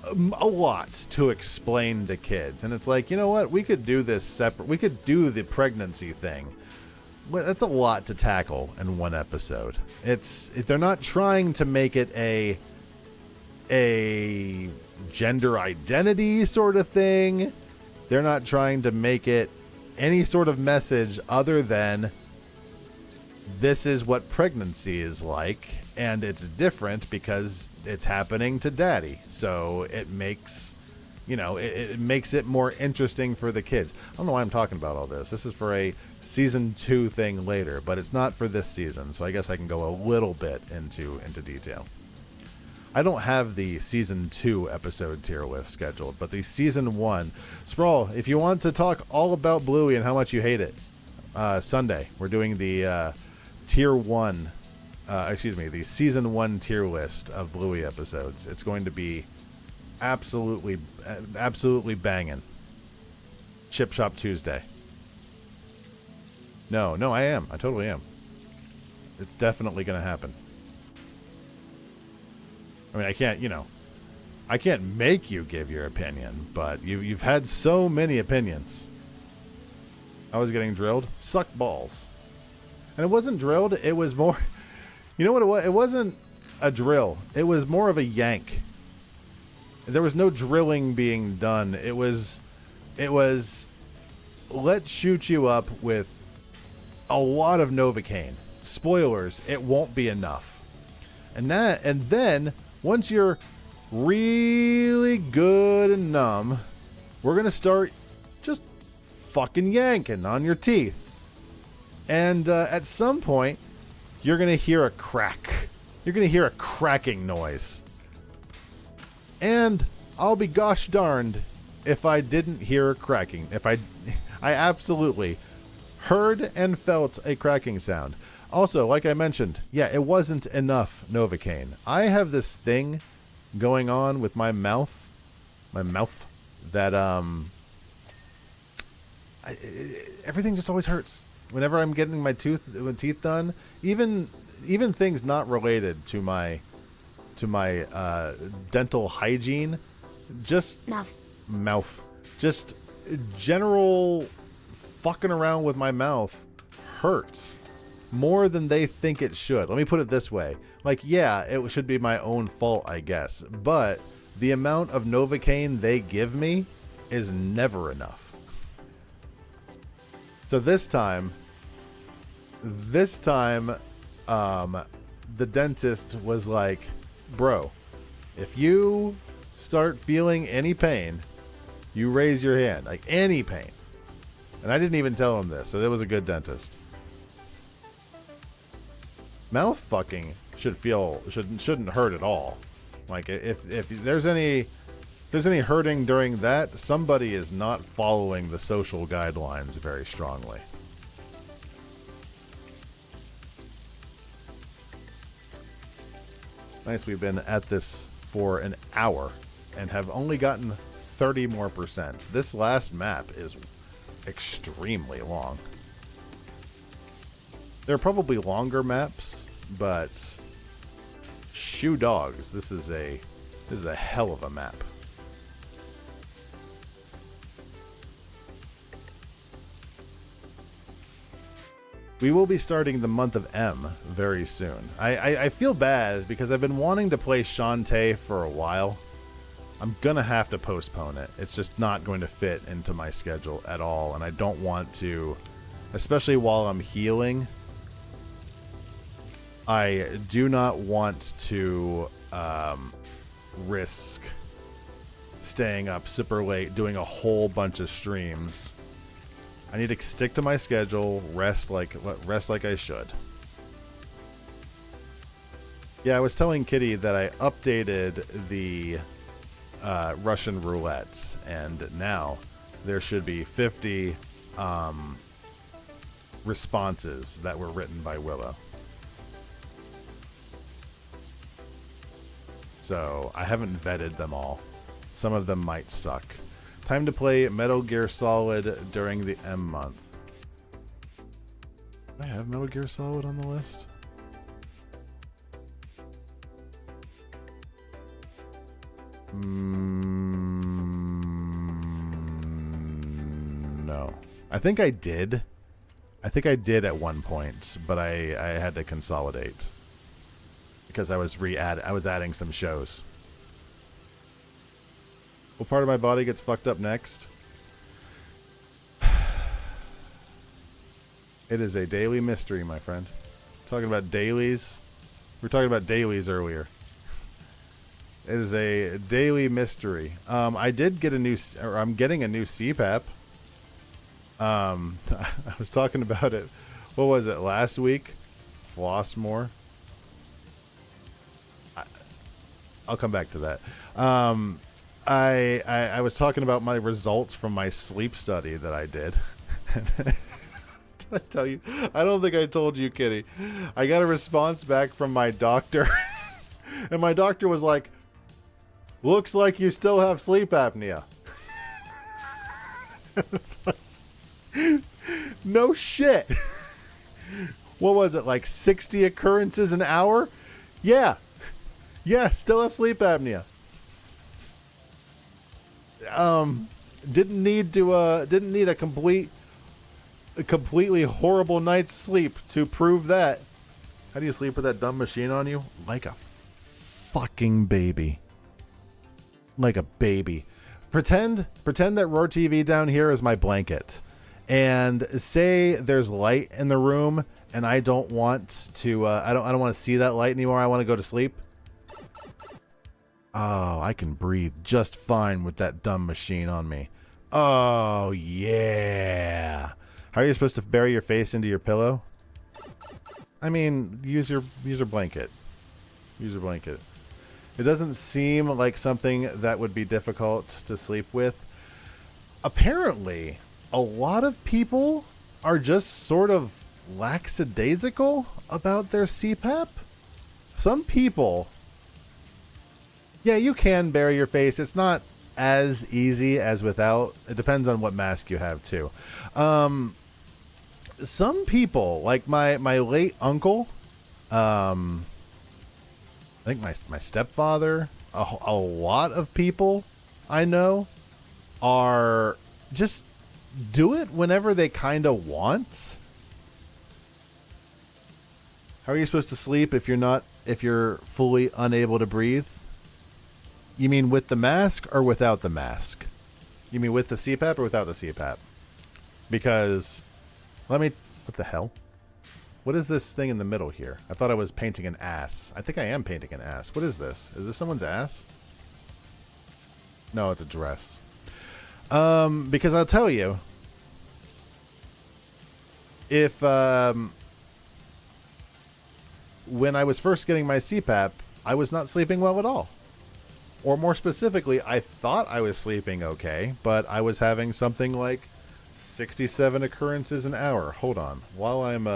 a lot to explain to kids, and it's like, you know what, we could do this separate. We could do the pregnancy thing. But that's a lot to tackle in one episode. They're not trying to make it a gender identity sort of thing. They're not trying to make it any sort of message other than this is what pregnancy is like, and it's different because it's happening to daddy. So it makes, it makes it more interesting for the kids. I don't know why I'm talking about all this. This is for a season 2 thing later, but it's not for this season, so I guess I can go a little bit into detail. I don't have the season 2 episode tier list scheduled, but the season 1. Sprawl, if you want to talk all about Bluey and how much you hate it, Sunday we're doing the tier 1, the season 1 tier list of Bluey episodes. It's going to be absolutely banging. Chip Shop Tuesday. No, I totally am. It's definitely going to happen. I mean, I can't make you give your opinion, but you've had so many opinions. I was getting drilled. Suck balls. And it wasn't drilled, it was more... You know what it was? It wasn't a drill. It was more of a yank. There was no drilling being done. It was let's shoot you up with a lot of Novocaine. Spoilers, it won't be enough. And then once you're really good and numb, we're going to start just fucking yanking on your teeth. And at some point, you're going to hear a crack. You're going to hear a cracking noise. And I'll be gosh darned if I didn't hear a cracking. I absolutely heard and felt a cracking sound. Also, like I mentioned, yeah, it wasn't enough Novocaine. I have this thing going on with my mouth that everything just always hurts whenever I'm getting my teeth done. Even things not related to my dental hygiene, just mouth, just general fucking around with my mouth hurts more than they think it should. Let me put it this way. Like, yeah, it should be my own fault, I guess, but the amount of Novocaine they give me is never enough. So this time, the dentist was like, bro, if you start feeling any pain, you raise your hand, like any pain. And I didn't even tell him this, so that was a good dentist. Mouth fucking shouldn't hurt at all. Like if there's any hurting during that, somebody is not following the social guidelines very strongly. Nice, we've been at this for an hour and have only gotten 30 more %. This last map is extremely long. There are probably longer maps, but shoe dogs, this is a hell of a map. We will be starting the month of M very soon. I feel bad because I've been wanting to play Shantae for a while. I'm gonna have to postpone it. It's just not going to fit into my schedule at all, and I don't want to, especially while I'm healing. I do not want to risk staying up super late doing a whole bunch of streams. I need to stick to my schedule, rest like I should. Yeah, I was telling Kitty that I updated the Russian roulette, and now there should be 50 responses that were written by Willow. So I haven't vetted them all. Some of them might suck. Time to play Metal Gear Solid during the M month. Do I have Metal Gear Solid on the list? No. I think I did. I think I did at one point, but I had to consolidate because I was adding some shows. What part of my body gets fucked up next? It is a daily mystery, my friend. Talking about dailies. We were talking about dailies earlier. It is a daily mystery. I did get I'm getting a new CPAP. I was talking about it. What was it, last week? Floss more. I'll come back to that. I was talking about my results from my sleep study that I did. Did I tell you? I don't think I told you, Kitty. I got a response back from my doctor. And my doctor was like, looks like you still have sleep apnea. No shit. What was it, like 60 occurrences an hour? Yeah, still have sleep apnea. Didn't need a completely horrible night's sleep to prove that. How do you sleep with that dumb machine on you? Like a fucking baby. Like a baby. Pretend that Roar TV down here is my blanket, and say there's light in the room, and I don't want to. I don't want to see that light anymore. I want to go to sleep. Oh, I can breathe just fine with that dumb machine on me. Oh yeah. How are you supposed to bury your face into your pillow? I mean, use your blanket. Use your blanket. It doesn't seem like something that would be difficult to sleep with. Apparently, a lot of people are just sort of lackadaisical about their CPAP. Some people, yeah, you can bury your face. It's not as easy as without. It depends on what mask you have, too. Some people, like my late uncle, I think my stepfather, a lot of people I know are just do it whenever they kind of want. How are you supposed to sleep if you're fully unable to breathe? You mean with the mask or without the mask? You mean with the CPAP or without the CPAP? Because what the hell? What is this thing in the middle here? I thought I was painting an ass. I think I am painting an ass. What is this? Is this someone's ass? No, it's a dress. Because I'll tell you, if when I was first getting my CPAP, I was not sleeping well at all. Or more specifically, I thought I was sleeping okay, but I was having something like 67 occurrences an hour. Hold on. While I'm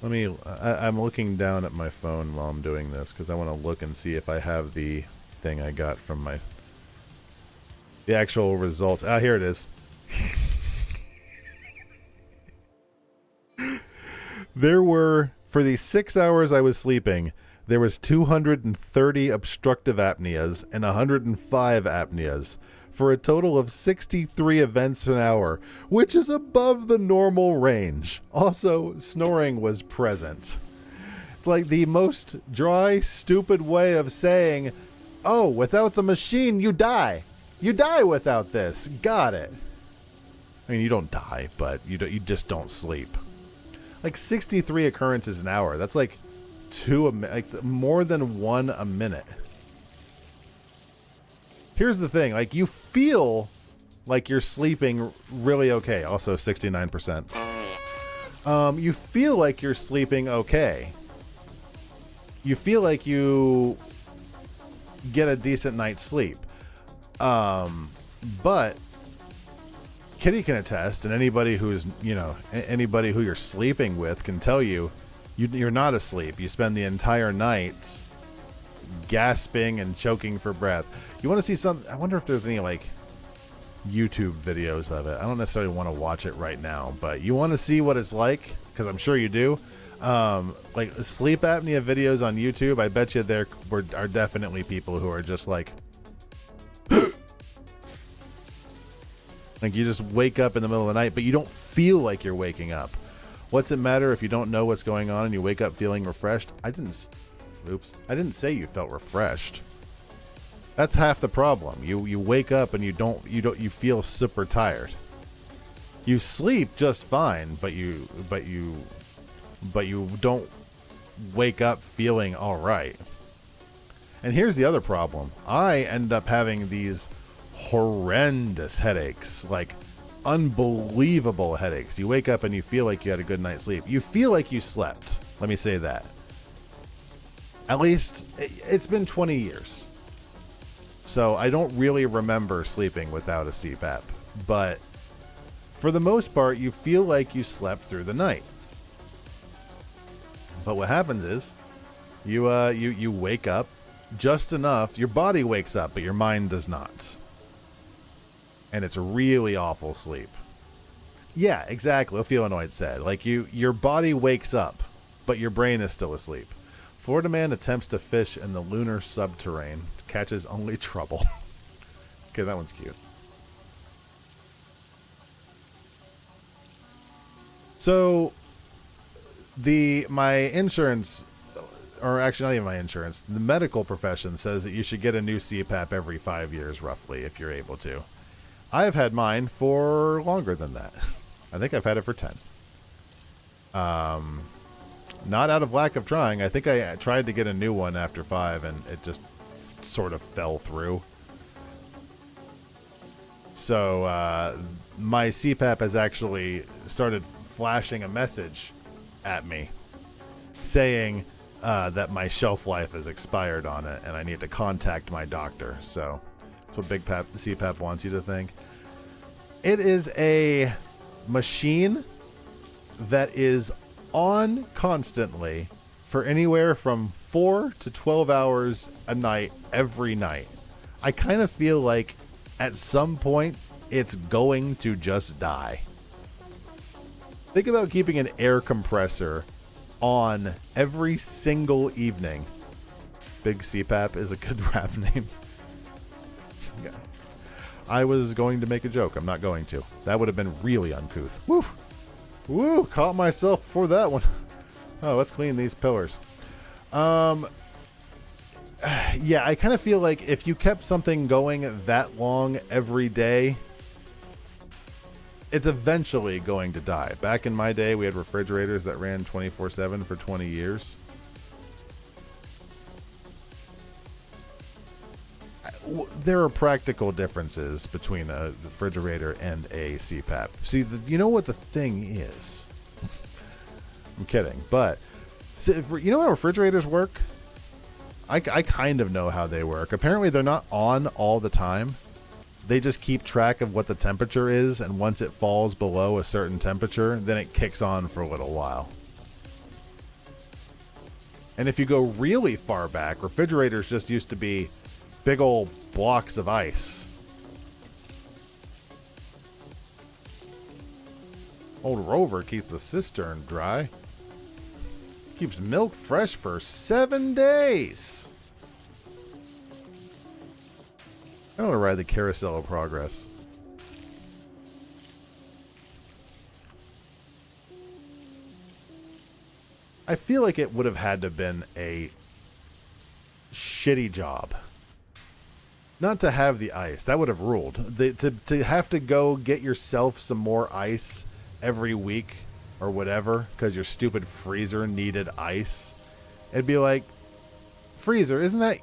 I'm looking down at my phone while I'm doing this because I want to look and see if I have the thing I got from the actual results. Ah, here it is. There were, for the 6 hours I was sleeping, there was 230 obstructive apneas and 105 apneas, for a total of 63 events an hour, which is above the normal range. Also, snoring was present. It's like the most dry, stupid way of saying, oh, without the machine, you die. You die without this. Got it. I mean, you don't die, but you just don't sleep. Like 63 occurrences an hour. That's like more than one a minute. Here's the thing, like, you feel like you're sleeping really okay. Also 69%. You feel like you're sleeping okay. You feel like you get a decent night's sleep. But Kitty can attest, and anybody who's, anybody who you're sleeping with can tell you, you're not asleep. You spend the entire night gasping and choking for breath. You want to see some? I wonder if there's any like YouTube videos of it. I don't necessarily want to watch it right now, but you want to see what it's like, because I'm sure you do. Like sleep apnea videos on YouTube, I bet you there are definitely people who are just like like you just wake up in the middle of the night, but you don't feel like you're waking up. What's it matter if you don't know what's going on and you wake up feeling refreshed? I didn't say you felt refreshed. That's half the problem. You wake up and you feel super tired. You sleep just fine, but you don't wake up feeling all right. And here's the other problem. I end up having these horrendous headaches, like unbelievable headaches. You wake up and you feel like you had a good night's sleep. You feel like you slept. Let me say that. At least it's been 20 years. So I don't really remember sleeping without a CPAP. But for the most part, you feel like you slept through the night. But what happens is you wake up just enough. Your body wakes up, but your mind does not. And it's a really awful sleep. Yeah, exactly. What Feelanoid said. Like your body wakes up, but your brain is still asleep. Florida man attempts to fish in the lunar subterranean. Catches only trouble. Okay, that one's cute. So, my insurance, or actually not even my insurance, the medical profession says that you should get a new CPAP every 5 years, roughly, if you're able to. I've had mine for longer than that. I think I've had it for 10. Not out of lack of trying. I think I tried to get a new one after 5, and it just sort of fell through. So, my CPAP has actually started flashing a message at me saying that my shelf life has expired on it and I need to contact my doctor. So that's what Big Pap, the CPAP wants you to think. It is a machine that is on constantly for anywhere from 4 to 12 hours a night, every night. I kind of feel like at some point it's going to just die. Think about keeping an air compressor on every single evening. Big CPAP is a good rap name. Yeah. I was going to make a joke. I'm not going to. That would have been really uncouth. Woo! Woo! Caught myself for that one. Oh, let's clean these pillars. Yeah, I kind of feel like if you kept something going that long every day, it's eventually going to die. Back in my day, we had refrigerators that ran 24/7 for 20 years. There are practical differences between a refrigerator and a CPAP. See, you know what the thing is? I'm kidding, but you know how refrigerators work? I kind of know how they work. Apparently, they're not on all the time. They just keep track of what the temperature is, and once it falls below a certain temperature, then it kicks on for a little while. And if you go really far back, refrigerators just used to be big old blocks of ice. Old Rover keeps the cistern dry. Keeps milk fresh for 7 days. I want to ride the carousel of progress. I feel like it would have had to have been a shitty job. Not to have the ice. That would have ruled. To have to go get yourself some more ice every week or whatever because your stupid freezer needed ice. It'd be like, freezer, isn't that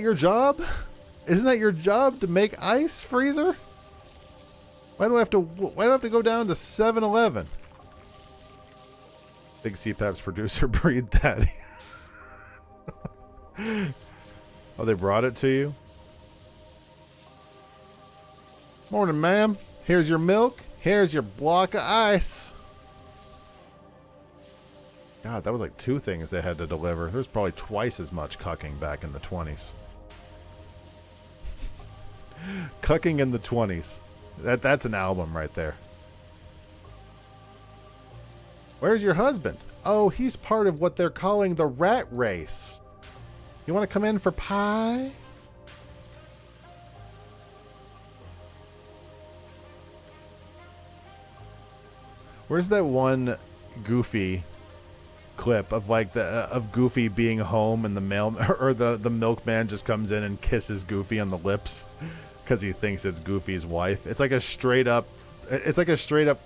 your job? Isn't that your job to make ice, freezer? Why do I have to go down to 7-Eleven? Big CPAP's producer breed daddy. Oh, they brought it to you? Morning, ma'am. Here's your milk. Here's your block of ice. God, that was like 2 things they had to deliver. There's probably twice as much cucking back in the 20s. Cucking in the 20s. That's an album right there. Where's your husband? Oh, he's part of what they're calling the rat race. You want to come in for pie? Where's that one Goofy clip of like of Goofy being home and the mail or the milkman just comes in and kisses Goofy on the lips because he thinks it's Goofy's wife? It's like a straight up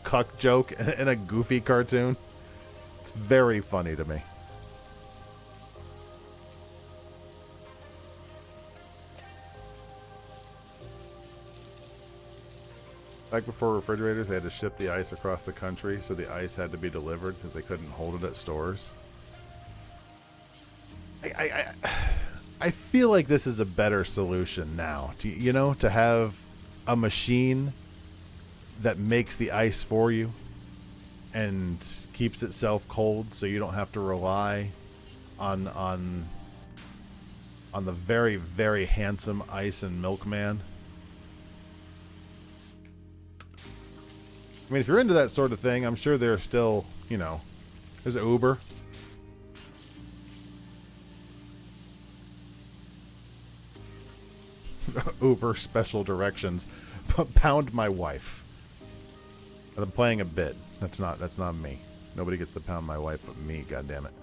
cuck joke in a Goofy cartoon. It's very funny to me. Back before refrigerators, they had to ship the ice across the country, so the ice had to be delivered because they couldn't hold it at stores. I feel like this is a better solution now. To have a machine that makes the ice for you and keeps itself cold, so you don't have to rely on the very, very handsome Ice and Milkman. I mean, if you're into that sort of thing, I'm sure there's still, there's Uber. Uber special directions. Pound my wife. I'm playing a bit. That's not me. Nobody gets to pound my wife but me, goddammit.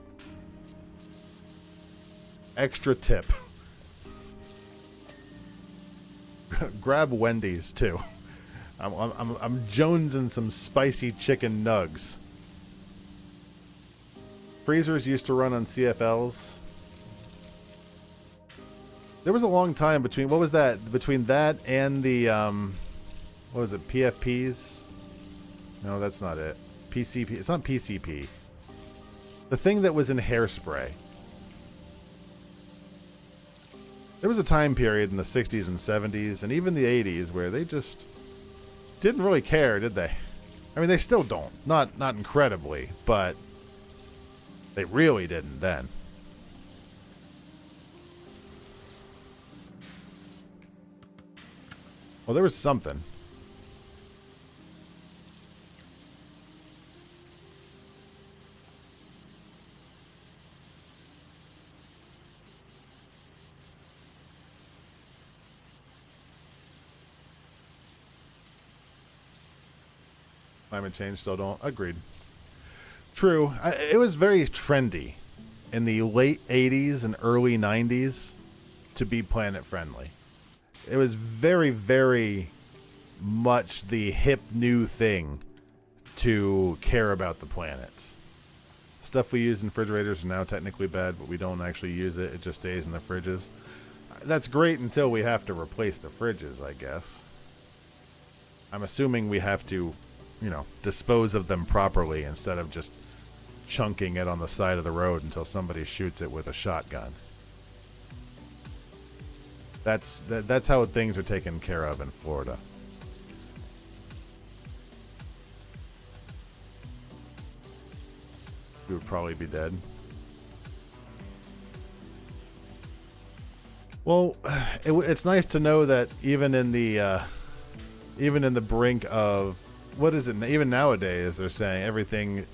Extra tip. Grab Wendy's too. I'm jonesing some spicy chicken nugs. Freezers used to run on CFLs. There was a long time between between that and the what was it, PFPs? No, that's not it. PCP. It's not PCP. The thing that was in Hairspray. There was a time period in the 60s and 70s and even the 80s where they just didn't really care, did they? I mean, they still don't. Not incredibly, but they really didn't then. Well, there was something. Climate change still don't. Agreed. True. It was very trendy in the late 80s and early 90s to be planet friendly. It was very, very much the hip new thing to care about the planet. Stuff we use in refrigerators are now technically bad, but we don't actually use it. It just stays in the fridges. That's great until we have to replace the fridges, I guess. I'm assuming we have to, dispose of them properly instead of just chunking it on the side of the road until somebody shoots it with a shotgun. That's how things are taken care of in Florida. We would probably be dead. Well, it's nice to know that even in the brink of what is it? Even nowadays, they're saying everything's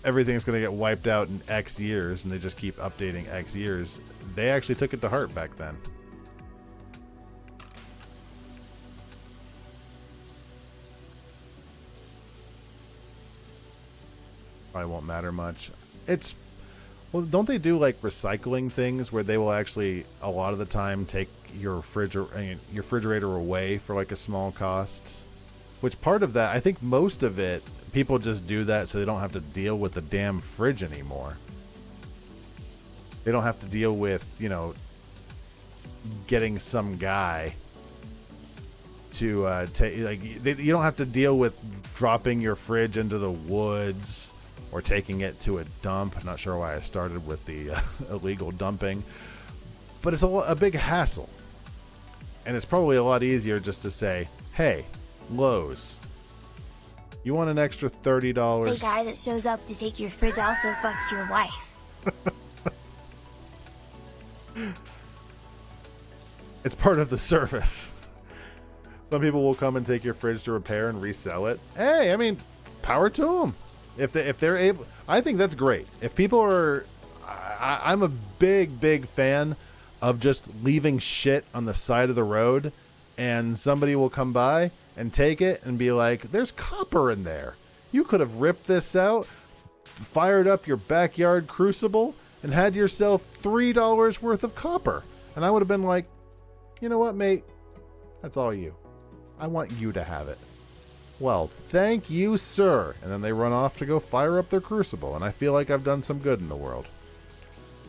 going to get wiped out in X years, and they just keep updating X years. They actually took it to heart back then. Probably won't matter much. Don't they do like recycling things where they will actually a lot of the time take your refrigerator away for like a small cost? Which part of that, I think most of it, people just do that so they don't have to deal with the damn fridge anymore. They don't have to deal with, getting some guy to take, you don't have to deal with dropping your fridge into the woods or taking it to a dump. I'm not sure why I started with the illegal dumping, but it's a big hassle. And it's probably a lot easier just to say, hey, Lowe's, you want an extra $30? The guy that shows up to take your fridge also fucks your wife. It's part of the service. Some people will come and take your fridge to repair and resell it. Hey, I mean, power to them. If they're able, I think that's great. If people are, I'm a big fan of just leaving shit on the side of the road, and somebody will come by and take it and be like, there's copper in there. You could have ripped this out, fired up your backyard crucible, and had yourself $3 worth of copper. And I would have been like, you know what, mate? That's all you. I want you to have it. Well, thank you, sir. And then they run off to go fire up their crucible, and I feel like I've done some good in the world.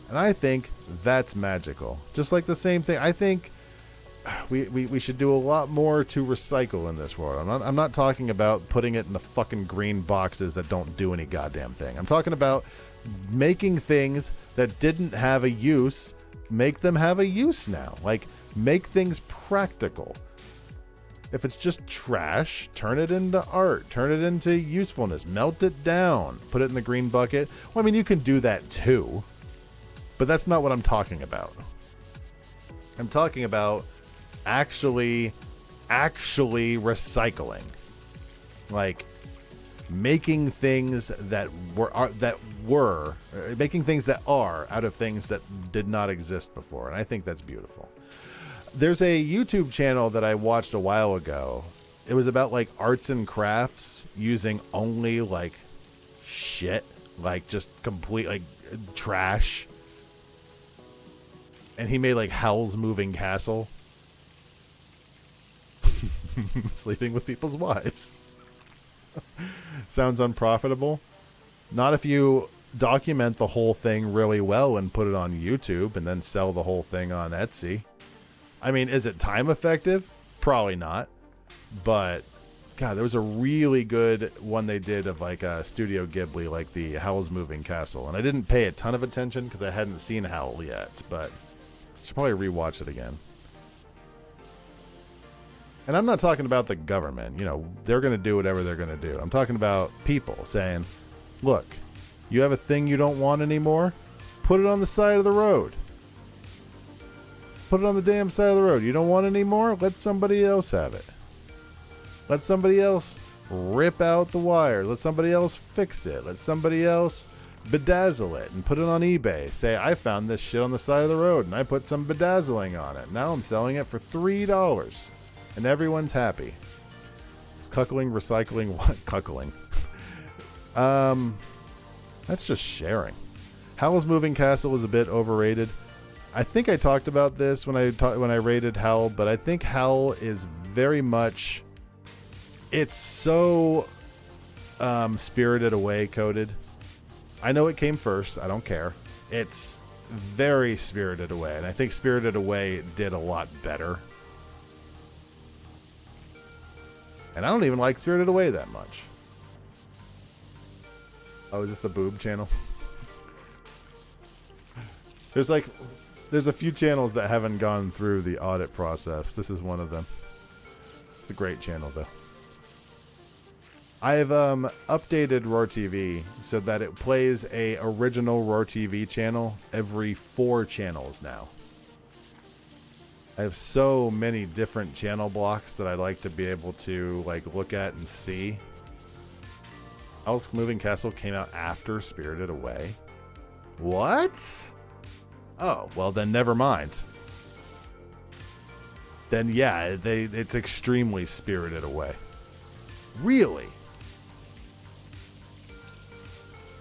And I think that's magical. Just like the same thing. I think we should do a lot more to recycle in this world. I'm not talking about putting it in the fucking green boxes that don't do any goddamn thing. I'm talking about making things that didn't have a use, make them have a use now. Like, make things practical. If it's just trash, turn it into art, turn it into usefulness, melt it down, put it in the green bucket. Well, I mean, you can do that too, but that's not what I'm talking about. I'm talking about actually recycling. Like, making things that were making things that are out of things that did not exist before. And I think that's beautiful. There's a YouTube channel that I watched a while ago. It was about like arts and crafts using only like shit, like just complete like trash. And he made like Howl's Moving Castle. Sleeping with people's wives. Sounds unprofitable. Not if you document the whole thing really well and put it on YouTube and then sell the whole thing on Etsy. I mean, is it time effective? Probably not. But, God, there was a really good one they did of like Studio Ghibli, like the Howl's Moving Castle. And I didn't pay a ton of attention because I hadn't seen Howl yet, but I should probably rewatch it again. And I'm not talking about the government. You know, they're going to do whatever they're going to do. I'm talking about people saying, look, you have a thing you don't want anymore? Put it on the side of the road. Put it on the damn side of the road. You don't want it anymore? Let somebody else have it. Let somebody else rip out the wire. Let somebody else fix it. Let somebody else bedazzle it and put it on eBay. Say, I found this shit on the side of the road and I put some bedazzling on it. Now I'm selling it for $3. And everyone's happy. It's cuckling, recycling, what? Cuckling. That's just sharing. Howl's Moving Castle is a bit overrated. I think I talked about this when I rated Howl, but I think Howl is very much, it's so Spirited Away coded. I know it came first. I don't care. It's very Spirited Away, and I think Spirited Away did a lot better. And I don't even like Spirited Away that much. Oh, is this the boob channel? There's a few channels that haven't gone through the audit process. This is one of them. It's a great channel, though. I've updated Roar TV so that it plays a original Roar TV channel every 4 channels now. I have so many different channel blocks that I like to be able to like look at and see. Howl's Moving Castle came out after Spirited Away. What? Oh, well then never mind. Then yeah, it's extremely Spirited Away. Really?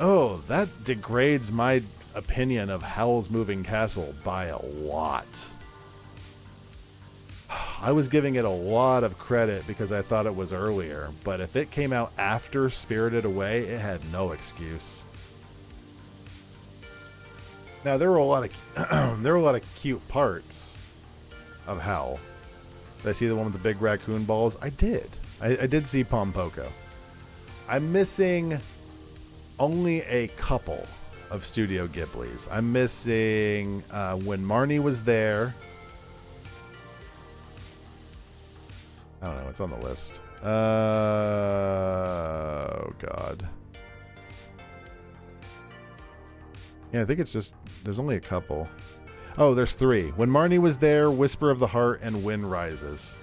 Oh, that degrades my opinion of Howl's Moving Castle by a lot. I was giving it a lot of credit because I thought it was earlier, but if it came out after Spirited Away, it had no excuse. Now there were a lot of cute parts of Howl. Did I see the one with the big raccoon balls? I did. I did see Pom Poko. I'm missing only a couple of Studio Ghiblis. I'm missing when Marnie was there. I don't know. It's on the list. Oh, God. Yeah, I think it's just... There's only a couple. Oh, there's 3. When Marnie was there, Whisper of the Heart, and Wind Rises.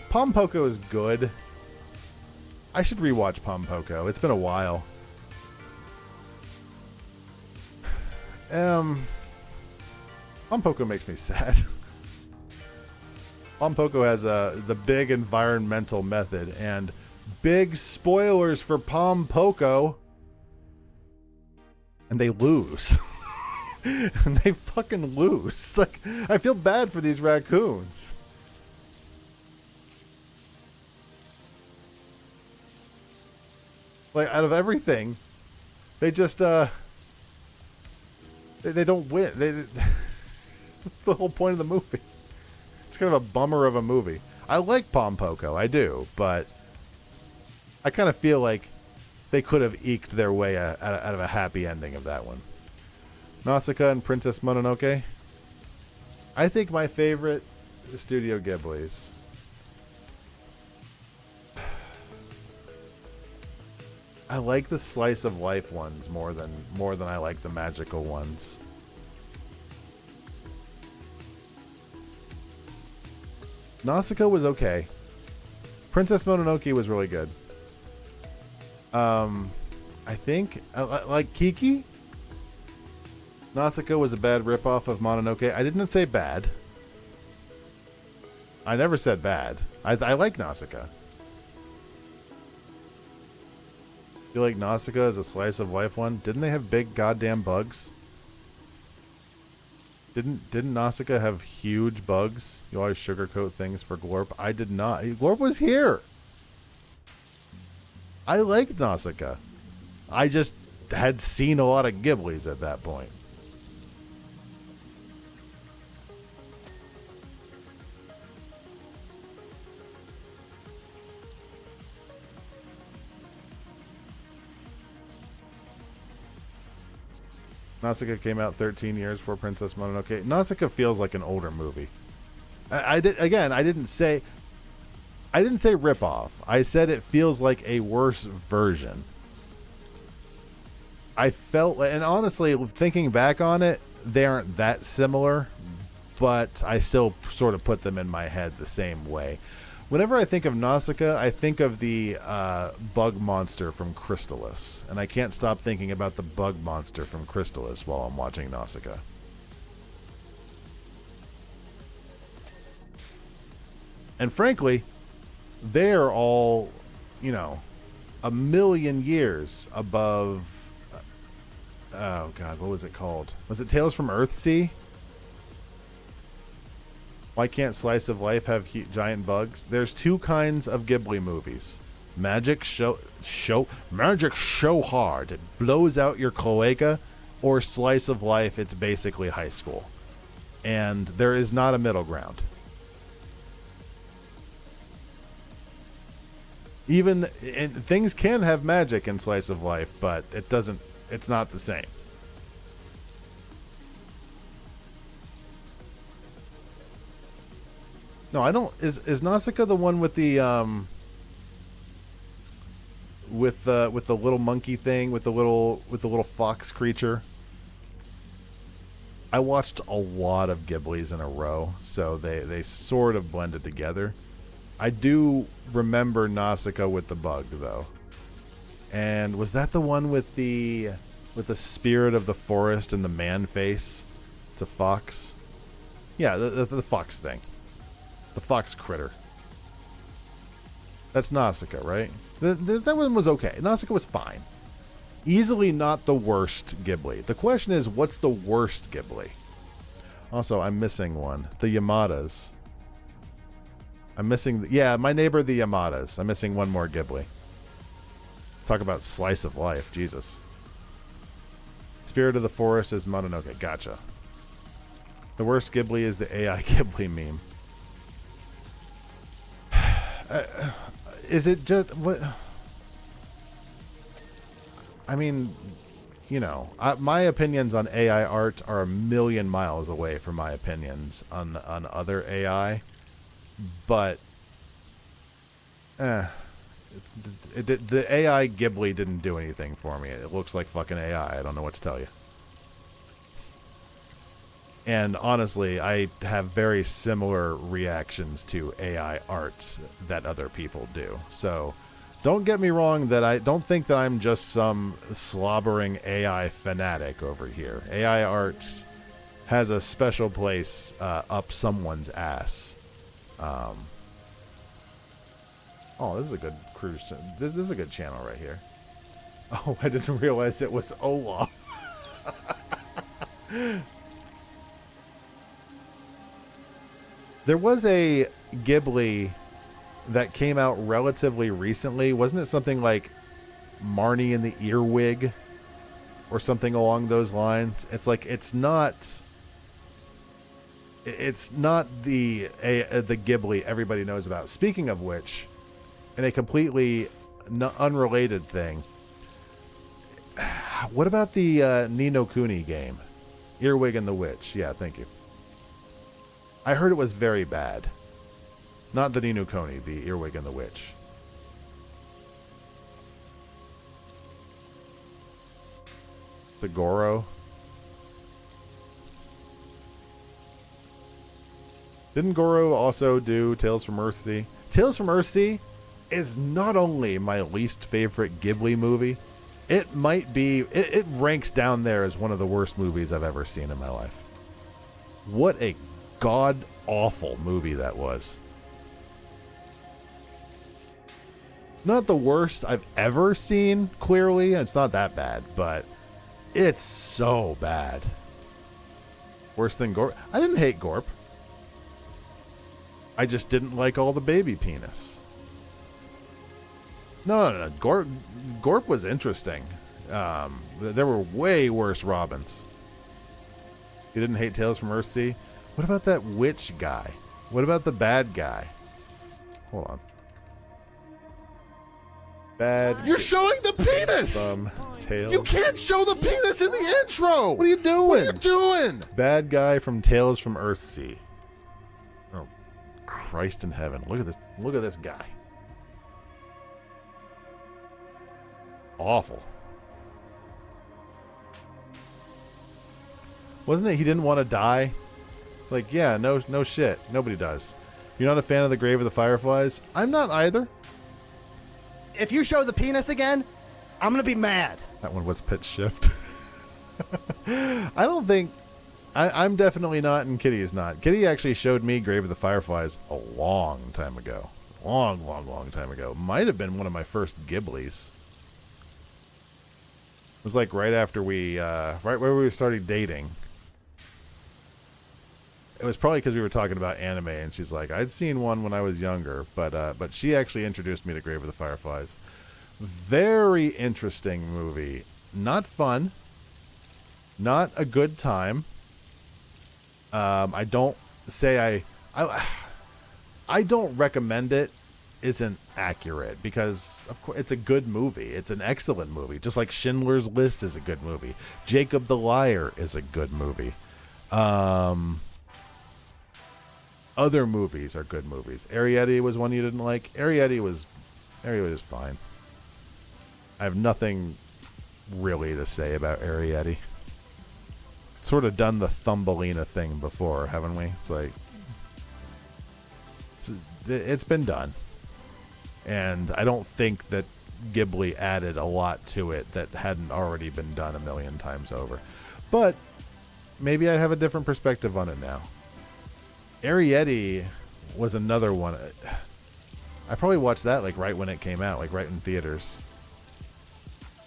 Pom Poko is good. I should rewatch Pom Poko. It's been a while. Pom Poko makes me sad. Pom Poko has the big environmental method, and big spoilers for Pom Poko, and they lose. And they fucking lose. Like, I feel bad for these raccoons. Like, out of everything, they just they don't win. That's the whole point of the movie. It's kind of a bummer of a movie. I like Pompoko, I do, but I kind of feel like they could have eked their way out of a happy ending of that one. Nausicaa and Princess Mononoke. I think my favorite is Studio Ghibli's. I like the slice of life ones more than I like the magical ones. Nausicaa was okay. Princess Mononoke was really good. I think like Kiki. Nausicaa was a bad ripoff of Mononoke. I didn't say bad. I never said bad. I like Nausicaa. Feel like Nausicaa is a slice of life one. Didn't they have big goddamn bugs? Didn't Nausicaa have huge bugs? You always sugarcoat things for Glorp. I did not. Glorp was here. I liked Nausicaa. I just had seen a lot of Ghibli's at that point. Nausicaa came out 13 years before Princess Mononoke. Nausicaa feels like an older movie. I didn't say rip off. I said it feels like a worse version. I felt, and honestly, thinking back on it, they aren't that similar, but I still sort of put them in my head the same way. Whenever I think of Nausicaa, I think of the bug monster from Crystalis, and I can't stop thinking about the bug monster from Crystalis while I'm watching Nausicaa. And frankly, they're all, a million years above. Oh God, what was it called? Was it Tales from Earthsea? Why can't Slice of Life have giant bugs? There's two kinds of Ghibli movies. Magic show hard. It blows out your cloaca, or Slice of Life, it's basically high school. And there is not a middle ground. And things can have magic in Slice of Life, but it's not the same. No, I don't. Is Nausicaa the one with the with the little monkey thing, with the little fox creature? I watched a lot of Ghibli's in a row, so they sort of blended together. I do remember Nausicaa with the bug though. And was that the one with the spirit of the forest and the man face? It's a fox. Yeah, the fox thing. The fox critter. That's Nausicaa, right? That one was okay. Nausicaa was fine. Easily not the worst Ghibli. The question is, what's the worst Ghibli? Also, I'm missing one. The Yamadas. I'm missing... My Neighbor the Yamadas. I'm missing one more Ghibli. Talk about slice of life. Jesus. Spirit of the Forest is Mononoke. Gotcha. The worst Ghibli is the AI Ghibli meme. Is it just what? I mean, my opinions on AI art are a million miles away from my opinions on other AI, but the AI Ghibli didn't do anything for me. It looks like fucking AI. I don't know what to tell you. And honestly, I have very similar reactions to AI arts that other people do. So don't get me wrong that I don't think that I'm just some slobbering AI fanatic over here. AI art has a special place up someone's ass. Oh, this is a good cruise. This is a good channel right here. Oh, I didn't realize it was Olaf. There was a Ghibli that came out relatively recently. Wasn't it something like Marnie and the Earwig or something along those lines? It's like it's not It's not the Ghibli everybody knows about. Speaking of which, in a completely unrelated thing, what about the Ni no Kuni game? Earwig and the Witch. Yeah, thank you. I heard it was very bad. Not the Ni no Kuni, the Earwig and the Witch. The Goro. Didn't Goro also do Tales from Earthsea? Tales from Earthsea is not only my least favorite Ghibli movie, it might be, it ranks down there as one of the worst movies I've ever seen in my life. What a god-awful movie that was. Not the worst I've ever seen, clearly. It's not that bad, but it's so bad. Worse than Gorp. I didn't hate Gorp. I just didn't like all the baby penis. No. Gorp was interesting. There were way worse Robins. You didn't hate Tales from Earthsea? What about that witch guy? What about the bad guy? Hold on. You're showing the penis! Tales. You can't show the penis in the intro! What are you doing? What are you doing? Bad guy from Tales from Earthsea. Oh, Christ in heaven. Look at this. Look at this guy. Awful. Wasn't it he didn't want to die? It's like, yeah, no shit. Nobody does. You're not a fan of The Grave of the Fireflies? I'm not either. If you show the penis again, I'm going to be mad. That one was pitch shift. I don't think... I'm definitely not, and Kitty is not. Kitty actually showed me Grave of the Fireflies a long time ago. Long time ago. Might have been one of my first Ghiblis. It was like right after we... right where we started dating. It was probably because we were talking about anime, and she's like, I'd seen one when I was younger, but she actually introduced me to Grave of the Fireflies. Very interesting movie. Not fun. Not a good time. I don't say I don't recommend it. Isn't accurate because of course it's a good movie. It's an excellent movie. Just like Schindler's List is a good movie. Jacob the Liar is a good movie. Other movies are good movies. Arrietty was one you didn't like. Arrietty was fine. I have nothing really to say about Arrietty. Sort of done the Thumbelina thing before, haven't we? It's like it's been done. And I don't think that Ghibli added a lot to it that hadn't already been done a million times over. But maybe I have a different perspective on it now. Arrietty was another one. I probably watched that like right when it came out, like right in theaters.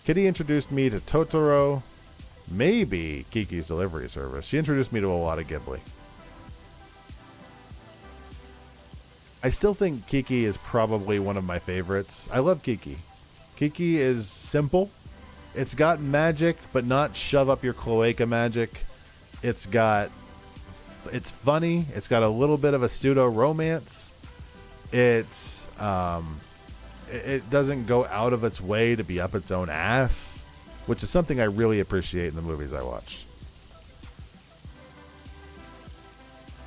Kitty introduced me to Totoro, maybe Kiki's Delivery Service. She introduced me to a lot of Ghibli. I still think Kiki is probably one of my favorites. I love Kiki. Kiki is simple. It's got magic, but not shove up your cloaca magic. It's funny. It's got a little bit of a pseudo romance. It doesn't go out of its way to be up its own ass, which is something I really appreciate in the movies I watch.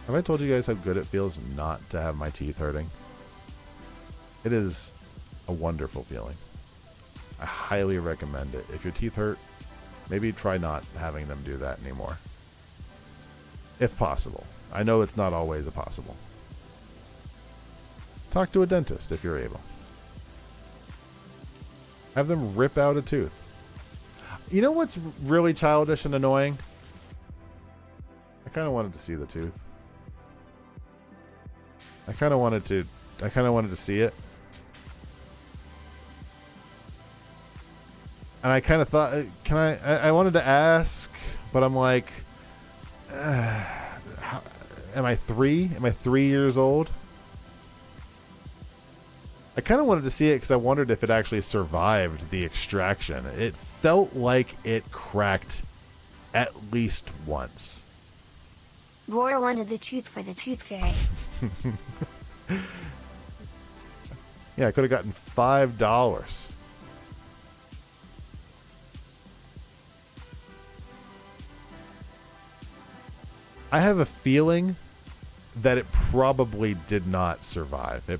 Have I told you guys how good it feels not to have my teeth hurting? It is a wonderful feeling. I highly recommend it. If your teeth hurt, maybe try not having them do that anymore. If possible. I know it's not always possible. Talk to a dentist if you're able. Have them rip out a tooth. You know what's really childish and annoying? I kind of wanted to see the tooth. I kind of wanted to see it. And I kind of thought, I wanted to ask, but I'm like, am I 3? Am I 3 years old? I kind of wanted to see it because I wondered if it actually survived the extraction. It felt like it cracked at least once. Roar wanted the tooth for the tooth fairy. Yeah, I could have gotten $5. I have a feeling that it probably did not survive. It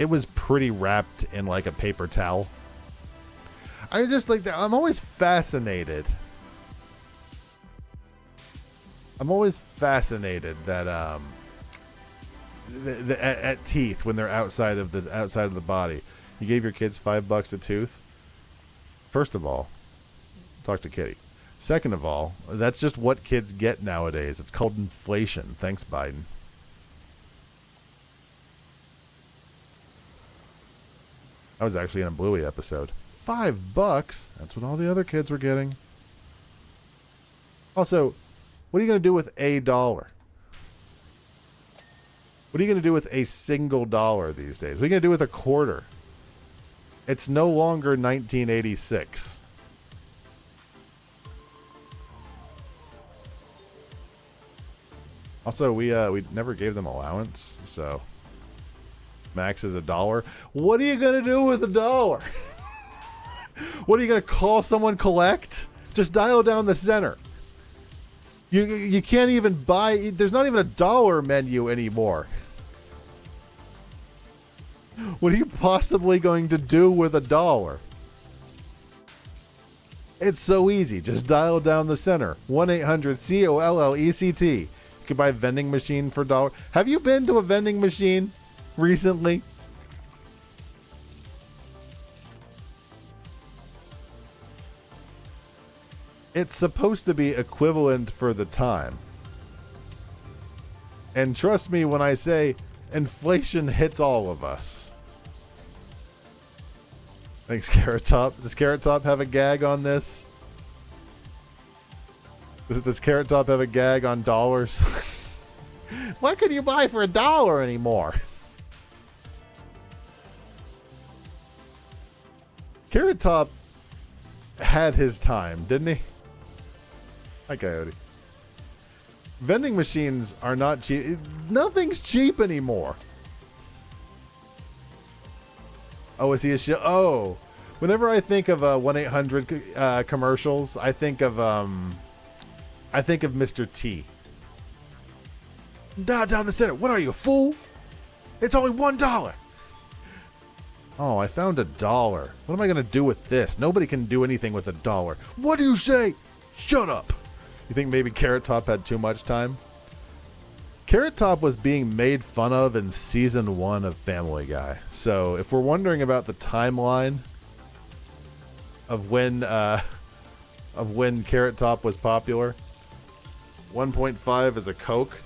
was pretty wrapped in like a paper towel. I just like that. I'm always fascinated. That at teeth when they're outside of the body. You gave your kids $5 a tooth. First of all, talk to Kitty. Second of all, that's just what kids get nowadays. It's called inflation. Thanks, Biden. I was actually in a Bluey episode. $5? That's what all the other kids were getting. Also, what are you going to do with a dollar? What are you going to do with a single dollar these days? What are you going to do with a quarter? It's no longer 1986. Also, we never gave them allowance, so max is $1. What are you going to do with $1? What are you going to call someone collect? Just dial down the center. You can't even buy. There's not even a dollar menu anymore. What are you possibly going to do with $1? It's so easy. Just dial down the center. 1-800-COLLECT. You can buy a vending machine for $1. Have you been to a vending machine recently? It's supposed to be equivalent for the time. And trust me when I say inflation hits all of us. Thanks, Carrot Top. Does Carrot Top have a gag on this? Does Carrot Top have a gag on dollars? What could you buy for $1 anymore? Carrot Top had his time, didn't he? Hi, Coyote. Vending machines are not cheap. Nothing's cheap anymore. Oh, is he a shit? Oh, whenever I think of 1-800 commercials, I think of Mr. T. Down the center. What are you, a fool? It's only $1. Oh, I found $1. What am I gonna do with this? Nobody can do anything with $1. What do you say? Shut up. You think maybe Carrot Top had too much time? Carrot Top was being made fun of in season 1 of Family Guy. So if we're wondering about the timeline of when Carrot Top was popular, 1.5 is a Coke.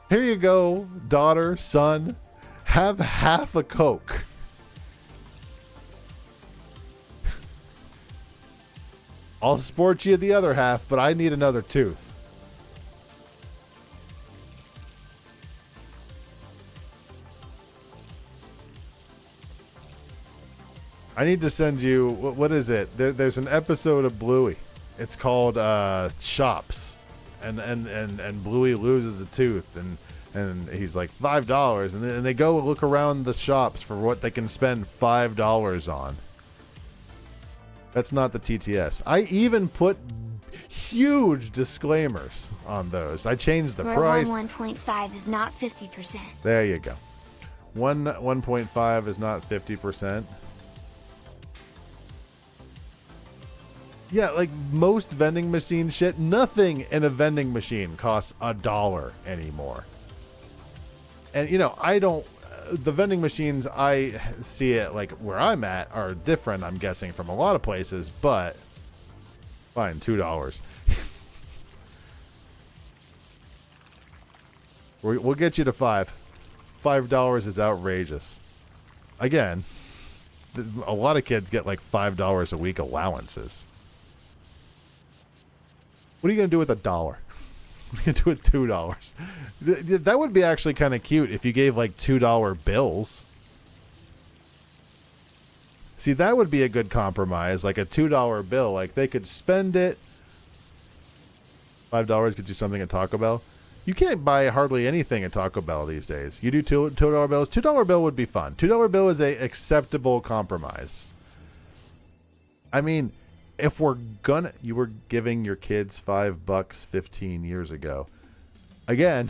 Here you go, daughter, son. Have half a Coke. I'll sport you the other half, but I need another tooth. I need to send you, what is it? There's an episode of Bluey. It's called Shops. And Bluey loses a tooth, and he's like $5, and they go look around the shops for what they can spend $5 on. That's not the TTS. I even put huge disclaimers on those. I changed the price. 1.5 is not 50%. There you go. 1.5 is not 50%. Yeah, like most vending machine shit, nothing in a vending machine costs $1 anymore. And the vending machines I see it like where I'm at are different, I'm guessing, from a lot of places, but fine, $2. We'll get you to $5. $5 is outrageous. Again, a lot of kids get like $5 a week allowances. What are you going to do with $1? What are you going to do with $2? That would be actually kind of cute if you gave like $2 bills. See, that would be a good compromise, like a $2 bill. Like they could spend it. $5 gets you something at Taco Bell. You can't buy hardly anything at Taco Bell these days. You do $2 bills. $2 bill would be fun. $2 bill is a acceptable compromise. I mean, if we're gonna, you were giving your kids $5 15 years ago. Again,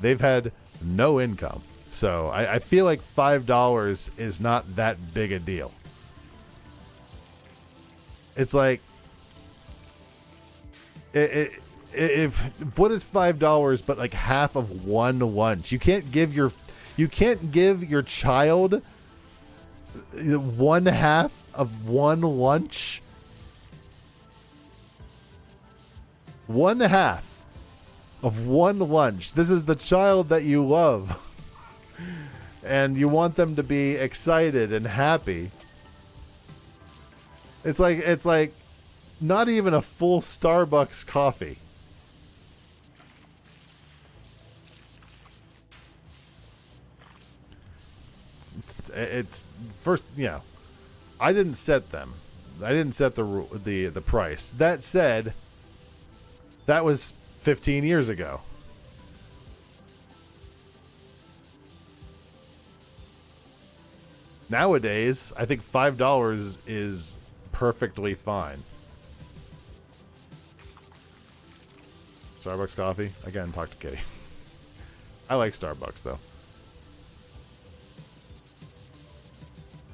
they've had no income. So I feel like $5 is not that big a deal. It's like, if what is $5 but like half of one lunch? You can't give your child one half of one lunch. One half of one lunch. This is the child that you love. And you want them to be excited and happy. It's like not even a full Starbucks coffee. It's first, I didn't set them. I didn't set the price. That said, that was 15 years ago. Nowadays, I think $5 is perfectly fine. Starbucks coffee? Again, talk to Kitty. I like Starbucks, though.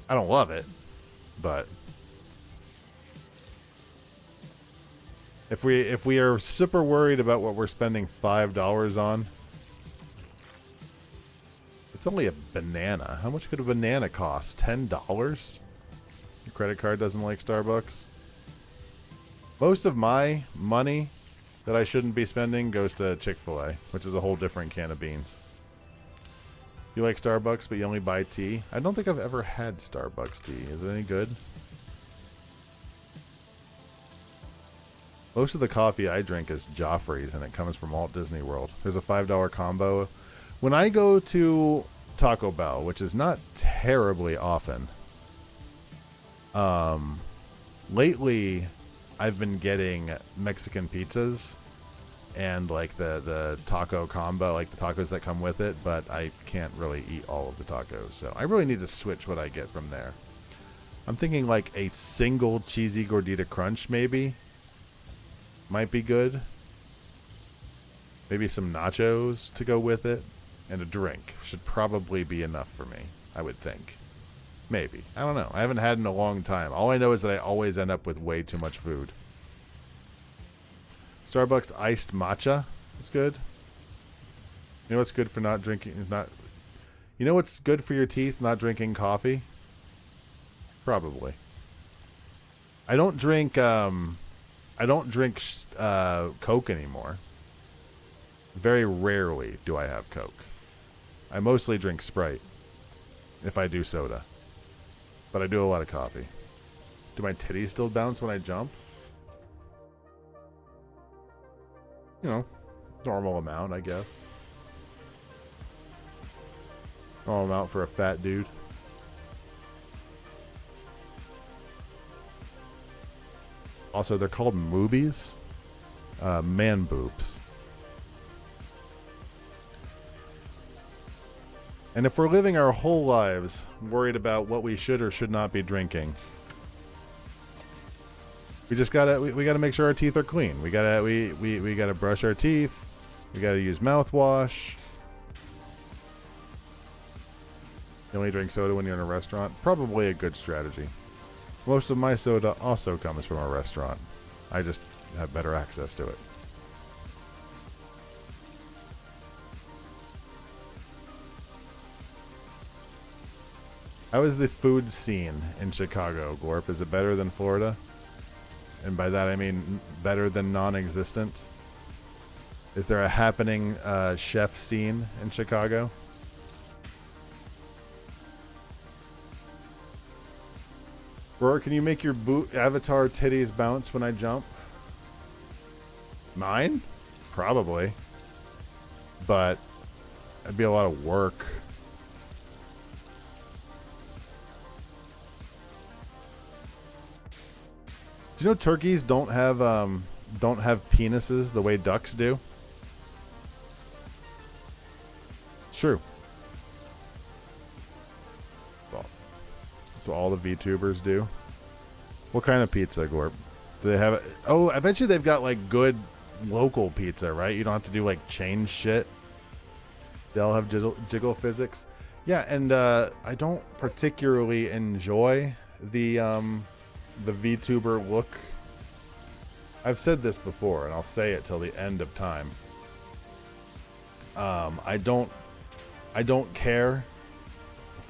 I don't love it, but if we are super worried about what we're spending $5 on, it's only a banana. How much could a banana cost? $10? Your credit card doesn't like Starbucks? Most of my money that I shouldn't be spending goes to Chick-fil-A, which is a whole different can of beans. You like Starbucks, but you only buy tea? I don't think I've ever had Starbucks tea. Is it any good? Most of the coffee I drink is Joffrey's, and it comes from Walt Disney World. There's a $5 combo. When I go to Taco Bell, which is not terribly often, lately I've been getting Mexican pizzas and like the taco combo, like the tacos that come with it, but I can't really eat all of the tacos, so I really need to switch what I get from there. I'm thinking like a single cheesy gordita crunch maybe might be good. Maybe some nachos to go with it, and a drink should probably be enough for me, I would think. Maybe. I don't know. I haven't had in a long time. All I know is that I always end up with way too much food. Starbucks iced matcha is good. You know what's good for not drinking? You know what's good for your teeth? Not drinking coffee. Probably. I don't drink. Coke anymore. Very rarely do I have Coke. I mostly drink Sprite. If I do soda. But I do a lot of coffee. Do my titties still bounce when I jump? You know, normal amount, I guess. Normal amount for a fat dude. Also, they're called moobies. Man boobs. And if we're living our whole lives worried about what we should or should not be drinking, we just gotta we gotta make sure our teeth are clean. We gotta brush our teeth. We gotta use mouthwash. You only drink soda when you're in a restaurant. Probably a good strategy. Most of my soda also comes from a restaurant. I just have better access to it. How is the food scene in Chicago, Glorp? Is it better than Florida? And by that I mean better than non-existent? Is there a happening chef scene in Chicago? Roar, can you make your avatar titties bounce when I jump? Mine? Probably. But it'd be a lot of work. Do you know turkeys don't have penises the way ducks do? It's true. Well, that's what all the VTubers do. What kind of pizza, Gorp? Do they have it? Oh, I bet you they've got like good local pizza, right? You don't have to do like chain shit. They all have jiggle physics. Yeah, and I don't particularly enjoy the VTuber look. I've said this before, and I'll say it till the end of time. I don't care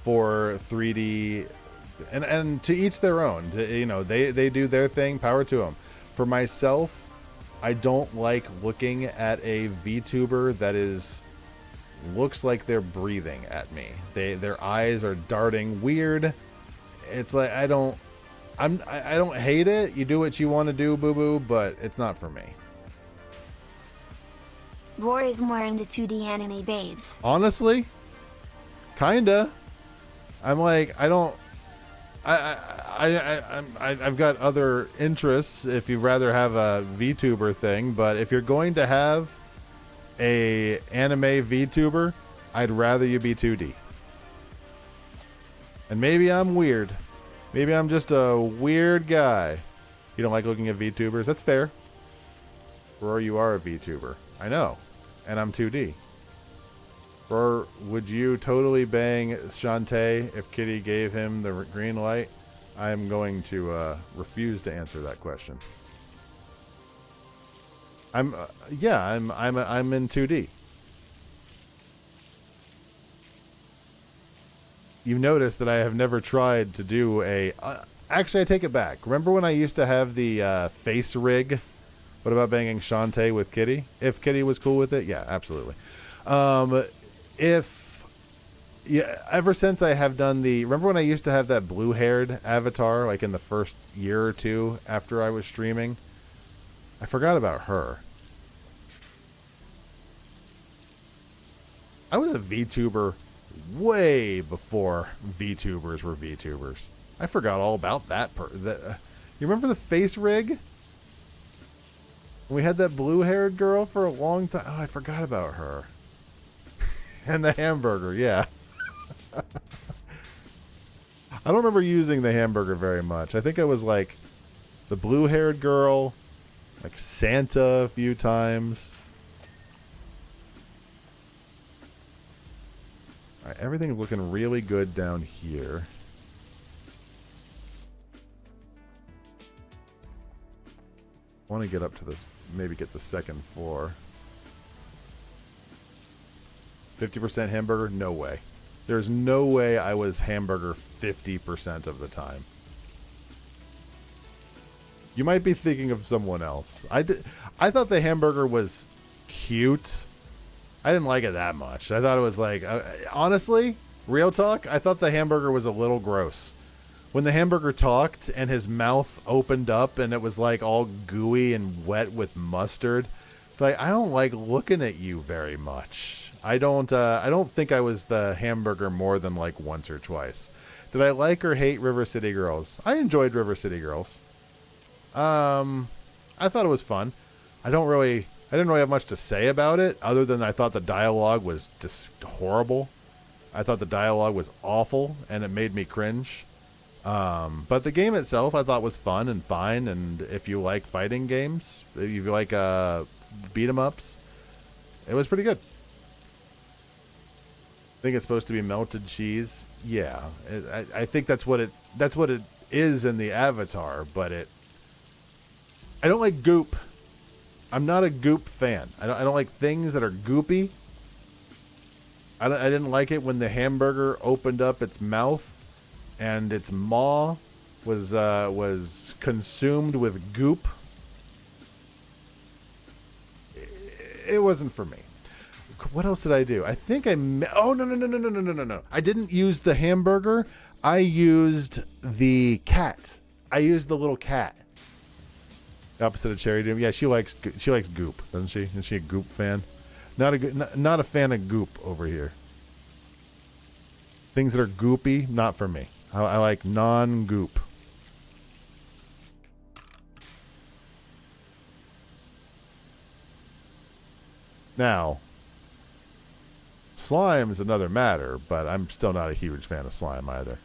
for 3D, and to each their own. You know, they do their thing. Power to them. For myself, I don't like looking at a VTuber that looks like they're breathing at me. Their eyes are darting weird. It's like I don't hate it. You do what you want to do, boo boo, but it's not for me. Roar is more into 2D anime babes. Honestly, kinda. I'm like I've got other interests if you'd rather have a VTuber thing, but if you're going to have a anime VTuber, I'd rather you be 2D. And maybe I'm weird. Maybe I'm just a weird guy. You don't like looking at VTubers? That's fair. Or you are a VTuber. I know. And I'm 2D. Or would you totally bang Shantae if Kitty gave him the green light? I'm going to refuse to answer that question. I'm in 2D. You've noticed that I have never tried to do a... actually, I take it back. Remember when I used to have the face rig? What about banging Shantae with Kitty? If Kitty was cool with it? Yeah, absolutely. Ever since I have done the... Remember when I used to have that blue-haired avatar, like in the first year or two after I was streaming? I forgot about her. I was a VTuber way before VTubers were VTubers. I forgot all about that. You remember the face rig? We had that blue-haired girl for a long time. Oh, I forgot about her. And the hamburger, yeah. I don't remember using the hamburger very much. I think I was like the blue-haired girl, like Santa a few times. All right, everything's looking really good down here. I want to get up to this, maybe get the second floor. 50% hamburger? No way. There's no way I was hamburger 50% of the time. You might be thinking of someone else. I thought the hamburger was cute. I didn't like it that much. I thought it was like... honestly, real talk, I thought the hamburger was a little gross. When the hamburger talked and his mouth opened up and it was like all gooey and wet with mustard, it's like, I don't like looking at you very much. I don't think I was the hamburger more than like once or twice. Did I like or hate River City Girls? I enjoyed River City Girls. I thought it was fun. I didn't really have much to say about it other than I thought the dialogue was just horrible. I thought the dialogue was awful and it made me cringe. But the game itself I thought was fun and fine, and if you like fighting games, if you like beat 'em ups, it was pretty good. I think it's supposed to be melted cheese. Yeah, I think that's what it is in the avatar, but I don't like goop. I'm not a goop fan. I don't like things that are goopy. I didn't like it when the hamburger opened up its mouth and its maw was consumed with goop. It wasn't for me. What else did I do? I think oh, no. I didn't use the hamburger. I used the cat. I used the little cat. Opposite of Cherry Doom. Yeah, she likes goop, doesn't she? Is she a goop fan? Not a fan of goop over here. Things that are goopy, not for me. I like non-goop. Now, slime is another matter, but I'm still not a huge fan of slime either.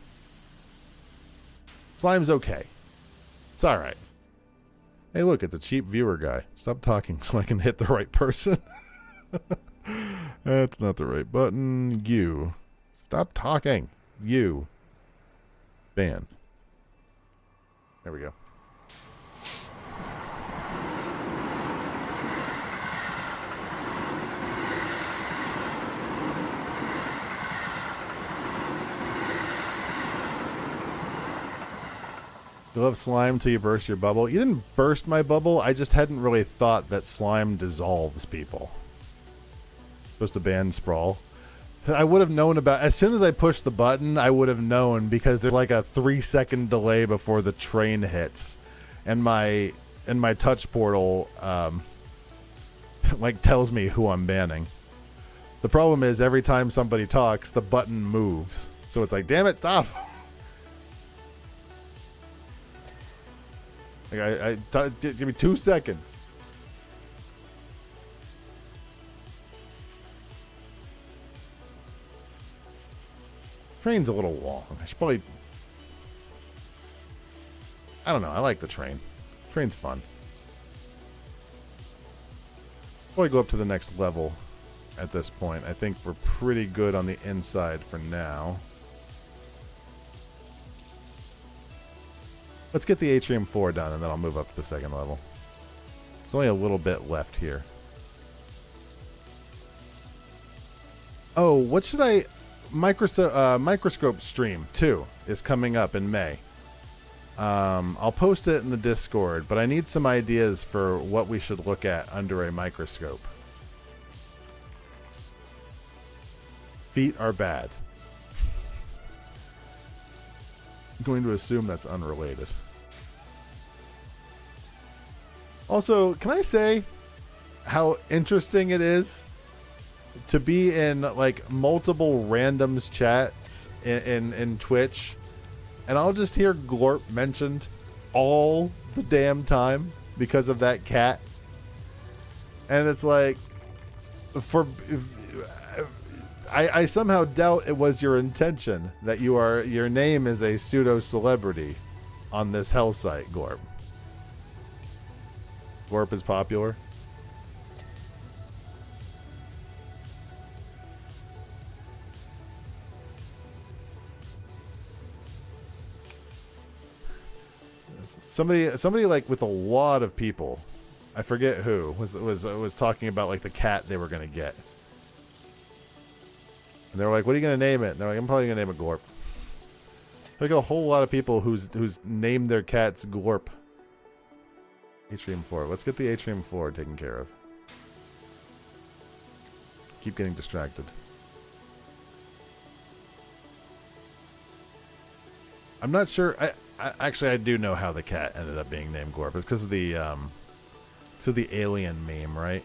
Slime's okay. It's alright. Hey, look, it's a cheap viewer guy. Stop talking so I can hit the right person. That's not the right button. You. Stop talking. You. Ban. There we go. You love slime till you burst your bubble. You didn't burst my bubble. I just hadn't really thought that slime dissolves people. Supposed to ban Sprawl. I would have known about, as soon as I pushed the button, I would have known, because there's like a 3-second delay before the train hits, and my touch portal like tells me who I'm banning. The problem is every time somebody talks, the button moves, so it's like, damn it, stop. Like give me 2 seconds. Train's a little long. I should probably... I don't know. I like the train. Train's fun. Probably go up to the next level at this point. I think we're pretty good on the inside for now. Let's get the Atrium 4 done, and then I'll move up to the second level. There's only a little bit left here. Oh, what should I... Microscope Stream 2 is coming up in May. I'll post it in the Discord, but I need some ideas for what we should look at under a microscope. Feet are bad. I'm going to assume that's unrelated. Also, can I say how interesting it is to be in like multiple randoms chats in Twitch, and I'll just hear Glorp mentioned all the damn time because of that cat, and it's like, I somehow doubt it was your intention that your name is a pseudo celebrity on this hell site, Glorp. Glorp is popular. Somebody like with a lot of people, I forget who, was talking about like the cat they were gonna get, and they were like, "What are you gonna name it?" And they're like, "I'm probably gonna name it Glorp." Like a whole lot of people who's named their cats Glorp. Atrium 4. Let's get the Atrium 4 taken care of. Keep getting distracted. I'm not sure. Actually, I do know how the cat ended up being named Glorp. It's because of the alien meme, right?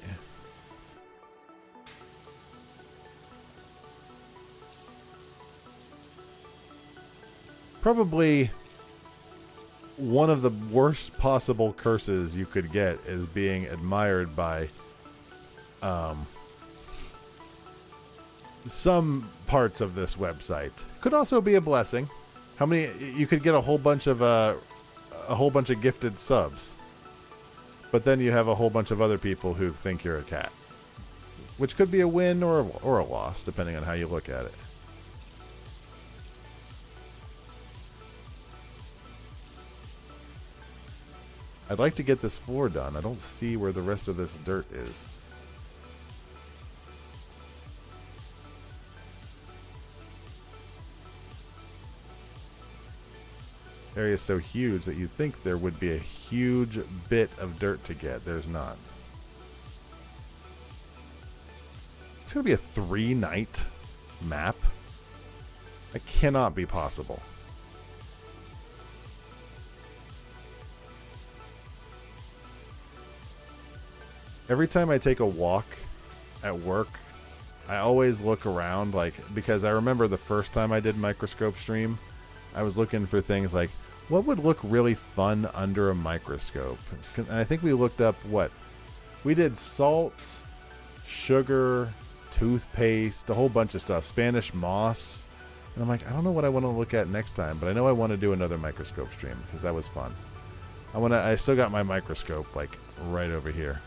Probably one of the worst possible curses you could get is being admired by some parts of this website. Could also be a blessing. How many you could get a whole bunch of gifted subs, but then you have a whole bunch of other people who think you're a cat, which could be a win or a loss depending on how you look at it. I'd like to get this floor done. I don't see where the rest of this dirt is. Area is so huge that you'd think there would be a huge bit of dirt to get. There's not. It's going to be a 3-night map. That cannot be possible. Every time I take a walk at work, I always look around, like, because I remember the first time I did microscope stream, I was looking for things like, what would look really fun under a microscope? And I think we looked up we did salt, sugar, toothpaste, a whole bunch of stuff. Spanish moss. And I'm like, I don't know what I want to look at next time, but I know I want to do another microscope stream because that was fun. I still got my microscope like right over here.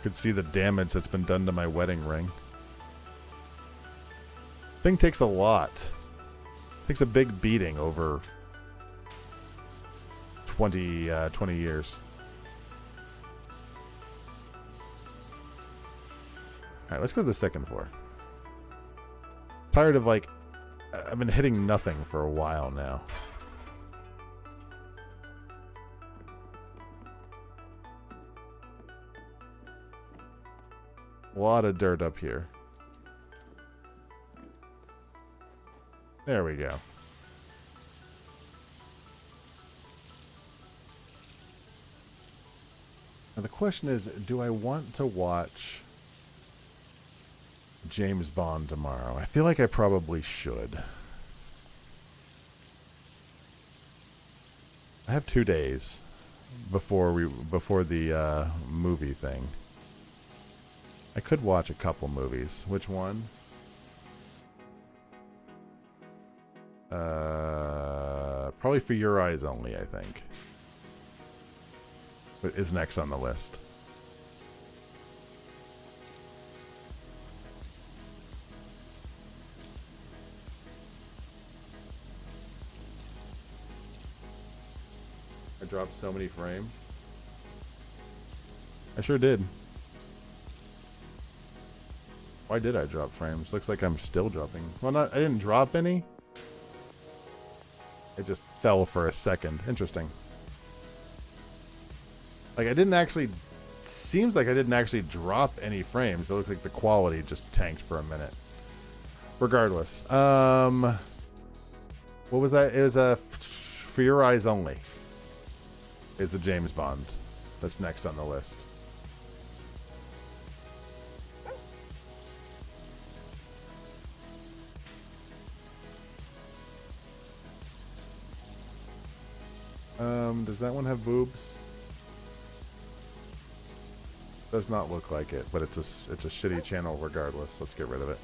Could see the damage that's been done to my wedding ring. Thing takes a lot. Takes a big beating over 20 years. Alright, let's go to the second floor. Tired of like... I've been hitting nothing for a while now. A lot of dirt up here. There we go. Now the question is, do I want to watch James Bond tomorrow? I feel like I probably should. I have 2 days before the movie thing. I could watch a couple movies. Which one? Probably For Your Eyes Only, I think. But is next on the list. I dropped so many frames. I sure did. Why did I drop frames? Looks like I'm still dropping. Well, I didn't drop any. It just fell for a second. Interesting. Like, I didn't actually... Seems like I didn't actually drop any frames. It looked like the quality just tanked for a minute. Regardless. What was that? It was For Your Eyes Only. Is the James Bond. That's next on the list. Does that one have boobs? Does not look like it, but it's a shitty channel regardless. Let's get rid of it.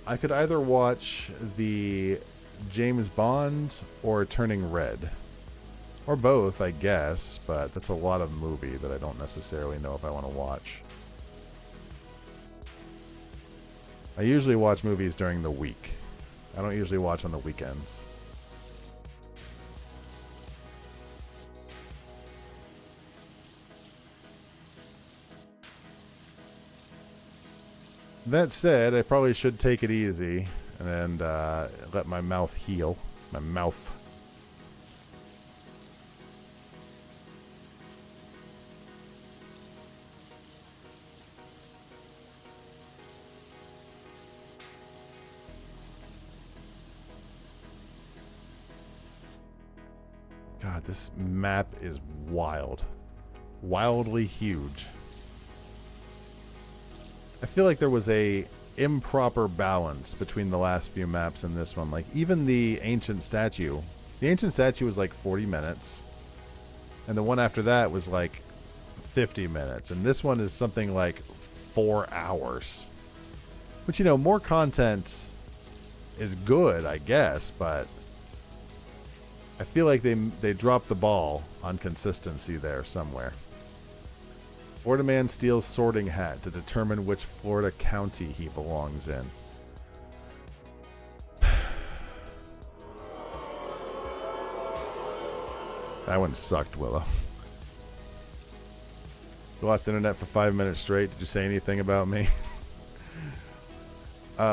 I could either watch the James Bond or Turning Red. Or both, I guess, but that's a lot of movie that I don't necessarily know if I want to watch. I usually watch movies during the week. I don't usually watch on the weekends. That said, I probably should take it easy and let my mouth heal. My mouth. God, this map is wild. Wildly huge. I feel like there was a improper balance between the last few maps and this one. Like, even the ancient statue. The ancient statue was like 40 minutes. And the one after that was like 50 minutes. And this one is something like 4 hours. Which, you know, more content is good, I guess, but I feel like they dropped the ball on consistency there somewhere. Florida man steals sorting hat to determine which Florida county he belongs in. That one sucked, Willow. You lost internet for 5 minutes straight. Did you say anything about me?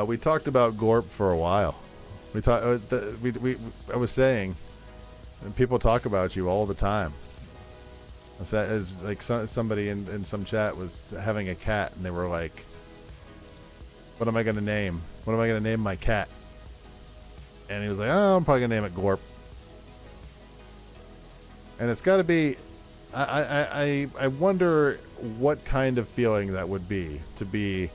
We talked about Gorp for a while. I was saying, and people talk about you all the time. As like somebody in some chat was having a cat, and they were like, "What am I going to name? What am I going to name my cat?" And he was like, "Oh, I'm probably going to name it Gorp." And it's got to be. I wonder what kind of feeling that would be to be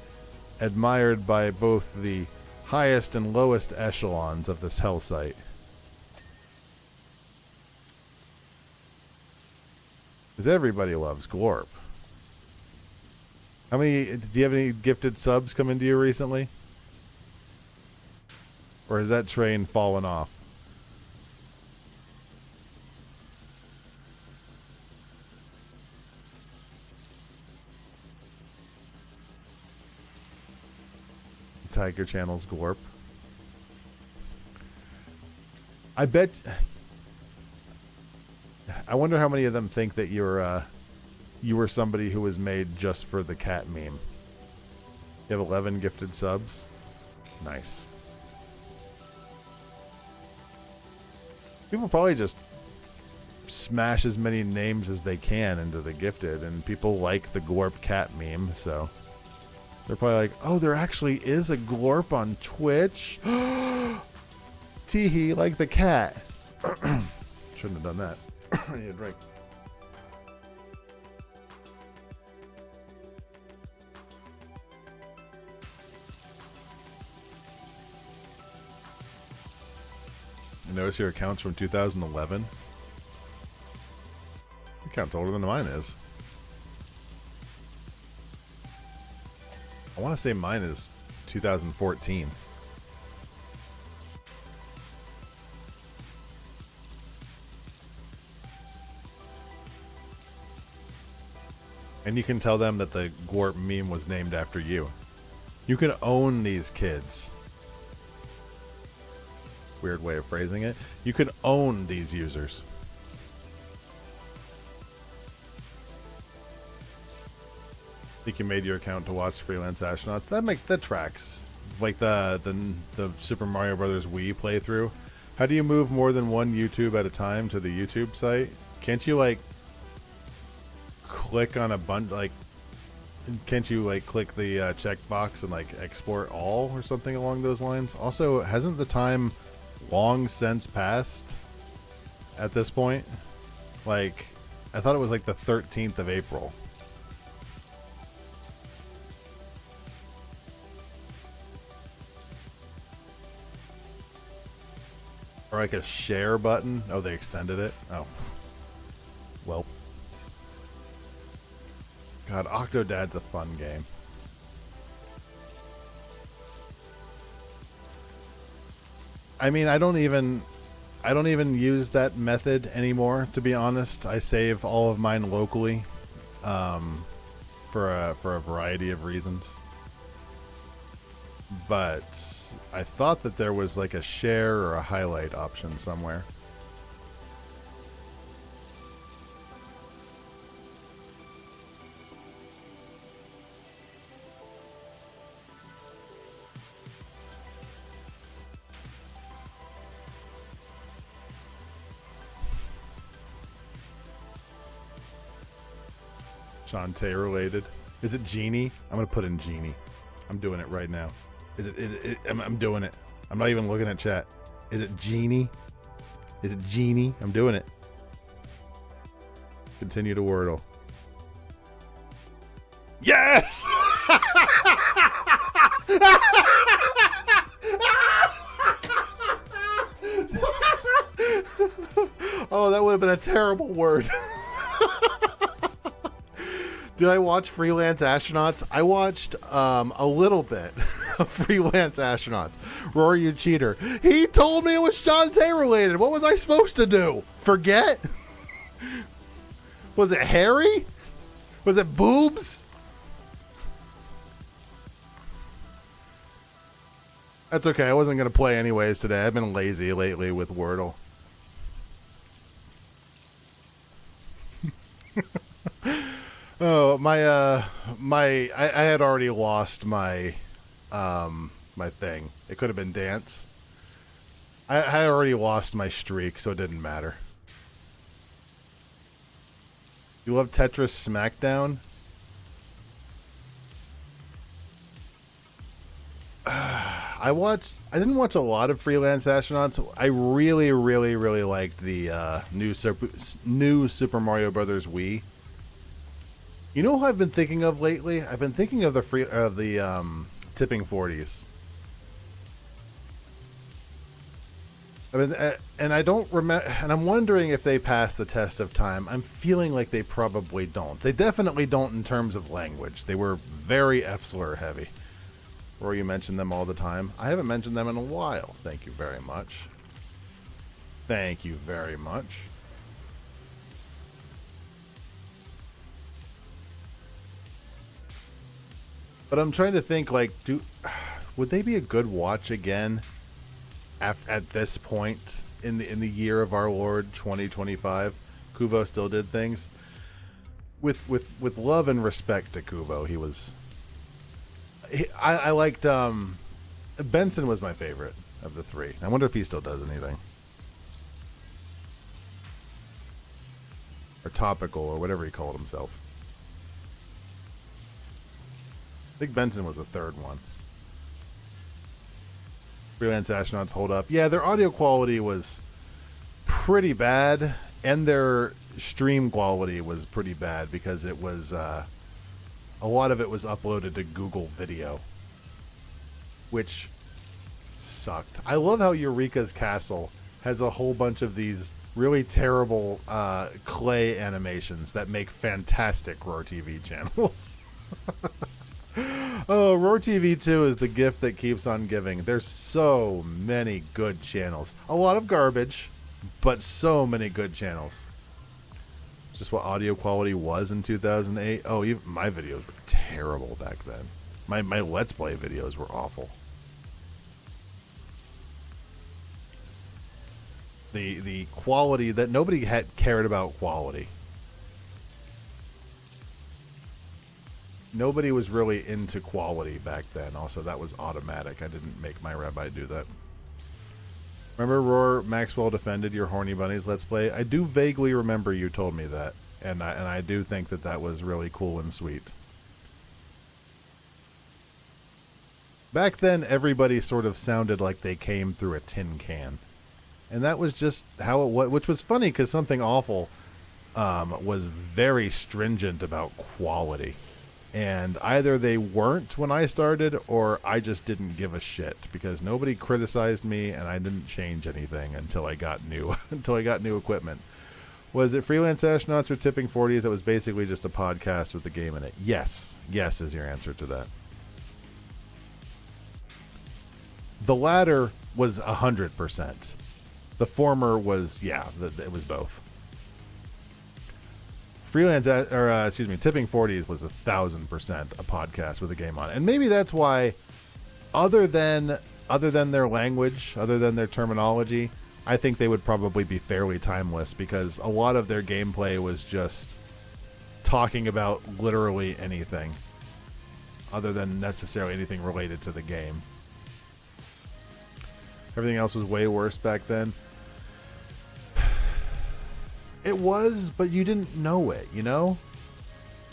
admired by both the highest and lowest echelons of this hell site. Because everybody loves Glorp. Do you have any gifted subs come into you recently? Or has that train fallen off? Tiger Channel's Glorp. I wonder how many of them think that you were somebody who was made just for the cat meme. You have 11 gifted subs? Nice. People probably just smash as many names as they can into the gifted, and people like the Glorp cat meme, so they're probably like, oh, there actually is a Glorp on Twitch? Teehee, like the cat. Shouldn't have done that. I need a drink. You notice your account's from 2011? Your account's older than mine is. I want to say mine is 2014. And you can tell them that the Glorp meme was named after you. You can own these kids. Weird way of phrasing it. You can own these users. I think you made your account to watch Freelance Astronauts. That tracks. Like the Super Mario Brothers Wii playthrough. How do you move more than one YouTube at a time to the YouTube site? Can't you like click on a bunch, like, can't you like click the checkbox and like export all or something along those lines? Also, hasn't the time long since passed at this point? Like, I thought it was like the 13th of April. Or like a share button. Oh, they extended it. Oh, well. God, Octodad's a fun game. I mean, I don't even use that method anymore, to be honest. I save all of mine locally, for a variety of reasons. But I thought that there was like a share or a highlight option somewhere. Shantae related. Is it Genie? I'm gonna put in Genie. I'm doing it right now. Is it I'm doing it. I'm not even looking at chat. Is it Genie? Is it Genie? I'm doing it. Continue to Wordle. Yes! Oh, that would have been a terrible word. Did I watch Freelance Astronauts? I watched a little bit of Freelance Astronauts. Rory, you cheater. He told me it was Shantae related. What was I supposed to do? Forget? Was it hairy? Was it boobs? That's okay. I wasn't going to play anyways today. I've been lazy lately with Wordle. Oh, I had already lost my my thing. It could have been dance. I had already lost my streak, so it didn't matter. You love Tetris Smackdown? I didn't watch a lot of Freelance Astronauts. I really, really, really liked the new Super Mario Brothers Wii. You know who I've been thinking of lately? I've been thinking of the Tipping 40s. I mean, and I don't remember, and I'm wondering if they pass the test of time. I'm feeling like they probably don't. They definitely don't in terms of language. They were very F-slur heavy. Or you mention them all the time. I haven't mentioned them in a while. Thank you very much. Thank you very much. But I'm trying to think, like, would they be a good watch again at this point in the year of our Lord 2025? Kuvo still did things with love and respect to Kuvo. I liked Benson was my favorite of the three. I wonder if he still does anything, or Topical, or whatever he called himself. I think Benson was the third one. Freelance Astronauts hold up. Yeah, their audio quality was pretty bad, and their stream quality was pretty bad because it was a lot of it was uploaded to Google Video, which sucked. I love how Eureka's Castle has a whole bunch of these really terrible clay animations that make fantastic Roar TV channels. Oh, Roar TV 2 is the gift that keeps on giving. There's so many good channels. A lot of garbage, but so many good channels. Just what audio quality was in 2008. Oh, even my videos were terrible back then. My Let's Play videos were awful. The quality that nobody had cared about quality. Nobody was really into quality back then. Also, that was automatic. I didn't make my rabbi do that. Remember Roar Maxwell defended your Horny Bunnies Let's Play? I do vaguely remember you told me that. And I do think that was really cool and sweet. Back then, everybody sort of sounded like they came through a tin can. And that was just how it was, which was funny because Something Awful was very stringent about quality. And either they weren't when I started, or I just didn't give a shit because nobody criticized me, and I didn't change anything until I got new equipment. Was it Freelance Astronauts or Tipping 40s? That was basically just a podcast with the game in it. Yes is your answer to that. The latter was 100%. The former was it was both. Tipping 40s was 1,000% a podcast with a game on it. And maybe that's why, other than their language, other than their terminology, I think they would probably be fairly timeless because a lot of their gameplay was just talking about literally anything other than necessarily anything related to the game. Everything else was way worse back then. It was, but you didn't know it, you know?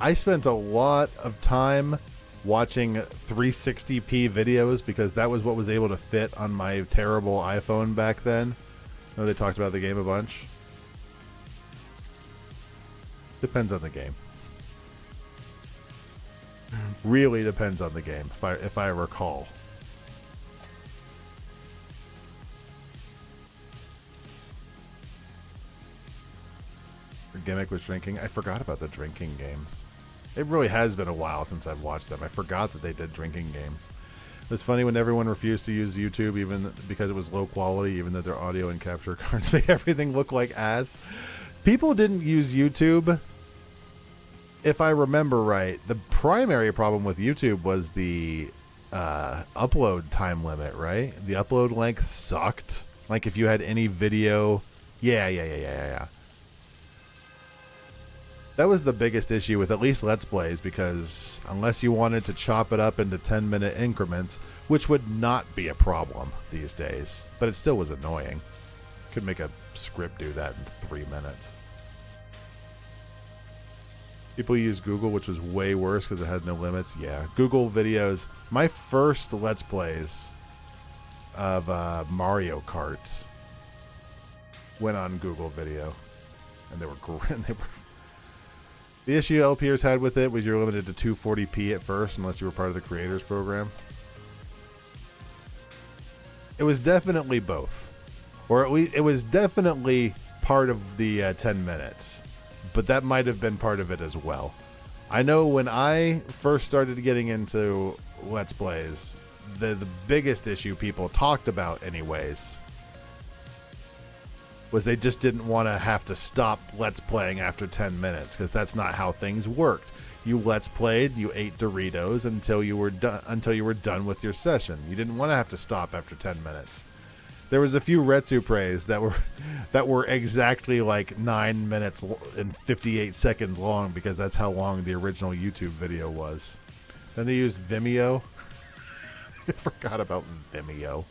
I spent a lot of time watching 360p videos because that was what was able to fit on my terrible iPhone back then. I know they talked about the game a bunch. Depends on the game. Really depends on the game, if I recall. Her gimmick was drinking. I forgot about the drinking games. It really has been a while since I've watched them. I forgot that they did drinking games. It was funny when everyone refused to use YouTube even because it was low quality, even though their audio and capture cards make everything look like ass. People didn't use YouTube, if I remember right. The primary problem with YouTube was the upload time limit, right? The upload length sucked. Like if you had any video... Yeah. That was the biggest issue with at least Let's Plays, because unless you wanted to chop it up into 10-minute increments, which would not be a problem these days, but it still was annoying. Could make a script do that in 3 minutes. People use Google, which was way worse because it had no limits. Yeah, Google videos. My first Let's Plays of Mario Kart went on Google Video, and they were great. The issue LPers had with it was you were limited to 240p at first unless you were part of the creators program. It was definitely both. Or at least it was definitely part of the 10 minutes, but that might have been part of it as well. I know when I first started getting into Let's Plays, the biggest issue people talked about anyways was they just didn't want to have to stop Let's Playing after 10 minutes, because that's not how things worked. You Let's Played, you ate Doritos until you were done with your session. You didn't want to have to stop after 10 minutes. There was a few Retsuprays that were exactly like 9 minutes and 58 seconds long, because that's how long the original YouTube video was. Then they used Vimeo. I forgot about Vimeo.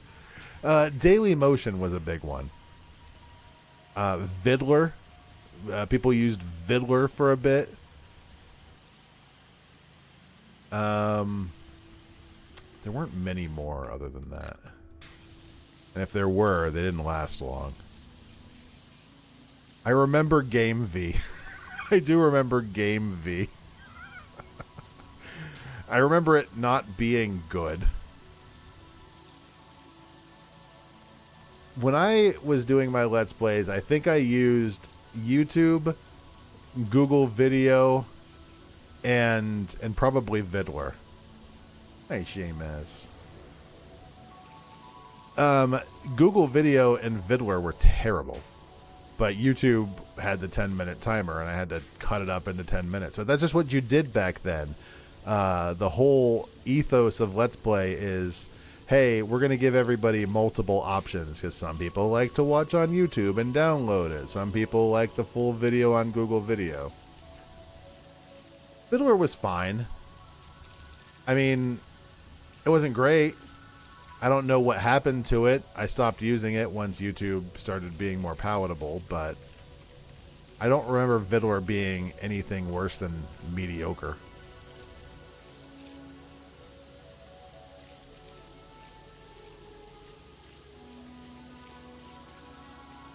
Daily Motion was a big one. Vidler. People used Vidler for a bit. There weren't many more other than that. And if there were, they didn't last long. I remember Game V. I do remember Game V. I remember it not being good. When I was doing my Let's Plays, I think I used YouTube, Google Video, and probably Vidler. Hey, Seamus. Google Video and Vidler were terrible, but YouTube had the 10-minute timer, and I had to cut it up into 10 minutes. So that's just what you did back then. The whole ethos of Let's Play is, hey, we're going to give everybody multiple options, because some people like to watch on YouTube and download it. Some people like the full video on Google Video. Vidler was fine. I mean, it wasn't great. I don't know what happened to it. I stopped using it once YouTube started being more palatable, but I don't remember Vidler being anything worse than mediocre.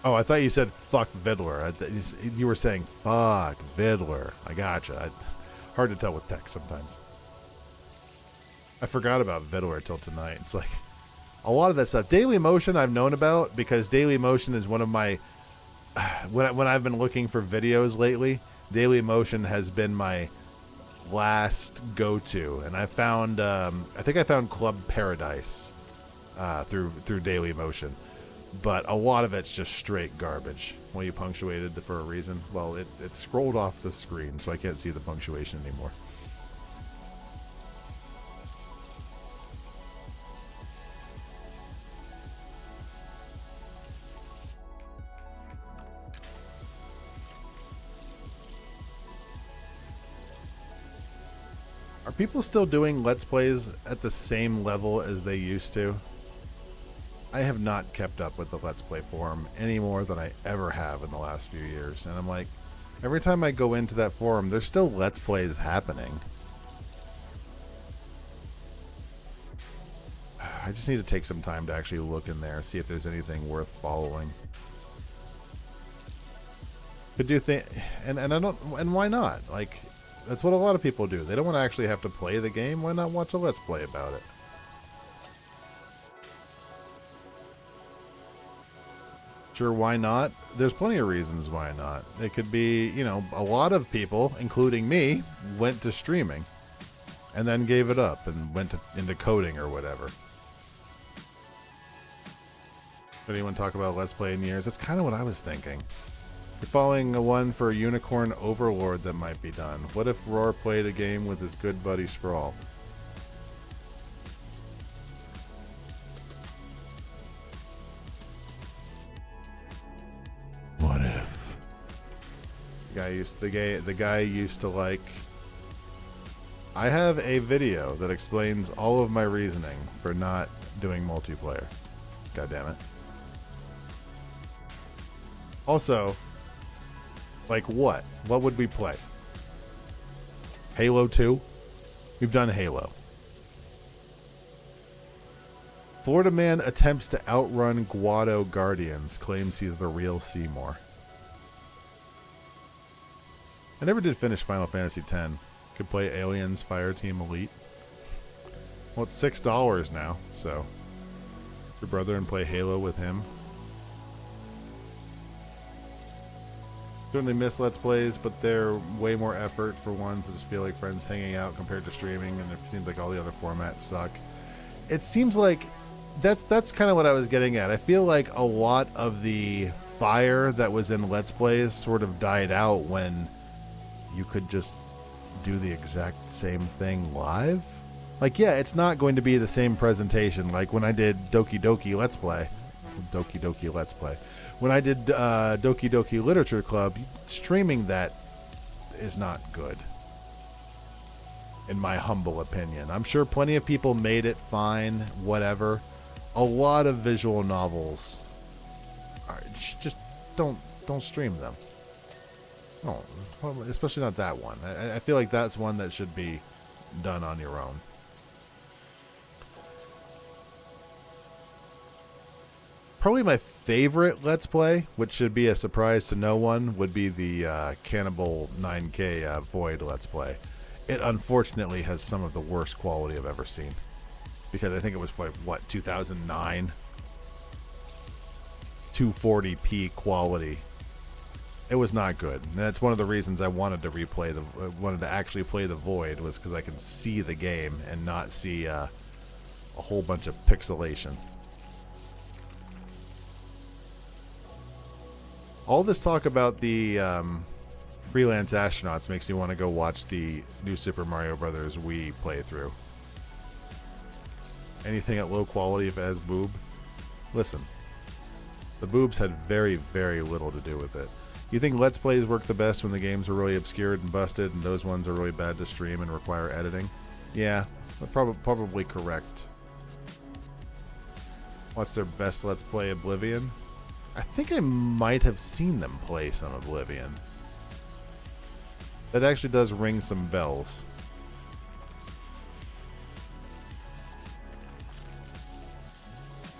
Oh, I thought you said fuck Vidler. You were saying fuck Vidler. I gotcha. Hard to tell with text sometimes. I forgot about Vidler till tonight. It's like a lot of that stuff. Daily Motion I've known about, because Daily Motion is one of my... When I've been looking for videos lately, Daily Motion has been my last go-to. And I found... I think I found Club Paradise through Daily Motion. But a lot of it's just straight garbage. Well, you punctuated for a reason. Well, it scrolled off the screen, so I can't see the punctuation anymore. Are people still doing Let's Plays at the same level as they used to? I have not kept up with the Let's Play forum any more than I ever have in the last few years. And I'm like, every time I go into that forum, there's still Let's Plays happening. I just need to take some time to actually look in there, see if there's anything worth following. Could do and I don't, and why not? Like, that's what a lot of people do. They don't want to actually have to play the game. Why not watch a Let's Play about it? Sure, why not? There's plenty of reasons why not. It could be, you know, a lot of people, including me, went to streaming and then gave it up and went into coding or whatever. Did anyone talk about Let's Play in years? That's kind of what I was thinking. You're following a one for Unicorn Overlord that might be done. What if Roar played a game with his good buddy Sprawl? What if? The guy used to like... I have a video that explains all of my reasoning for not doing multiplayer. God damn it. Also, like what? What would we play? Halo 2? We've done Halo. Florida man attempts to outrun Guado Guardians, claims he's the real Seymour. I never did finish Final Fantasy X. Could play Aliens Fireteam Elite. Well, it's $6 now, so your brother and play Halo with him. Certainly miss Let's Plays, but they're way more effort for ones that just feel like friends hanging out compared to streaming, and it seems like all the other formats suck. It seems like that's kind of what I was getting at. I feel like a lot of the fire that was in Let's Plays sort of died out when you could just do the exact same thing live. Like, yeah, it's not going to be the same presentation. Like when I did Doki Doki Let's Play. When I did Doki Doki Literature Club, streaming that is not good, in my humble opinion. I'm sure plenty of people made it fine, whatever. A lot of visual novels just don't stream them. No, especially not that one. I feel like that's one that should be done on your own. Probably my favorite Let's Play, which should be a surprise to no one, would be the Cannibal 9K Void Let's Play. It unfortunately has some of the worst quality I've ever seen. Because I think it was, what, 2009? 240p quality. It was not good. And that's one of the reasons I wanted to actually play the Void, was because I could see the game and not see a whole bunch of pixelation. All this talk about the freelance astronauts makes me want to go watch the new Super Mario Brothers Wii playthrough. Anything at low quality if it has boob? Listen, the boobs had very, very little to do with it. You think Let's Plays work the best when the games are really obscured and busted, and those ones are really bad to stream and require editing? Yeah, that's probably correct. What's their best Let's Play? Oblivion? I think I might have seen them play some Oblivion. That actually does ring some bells.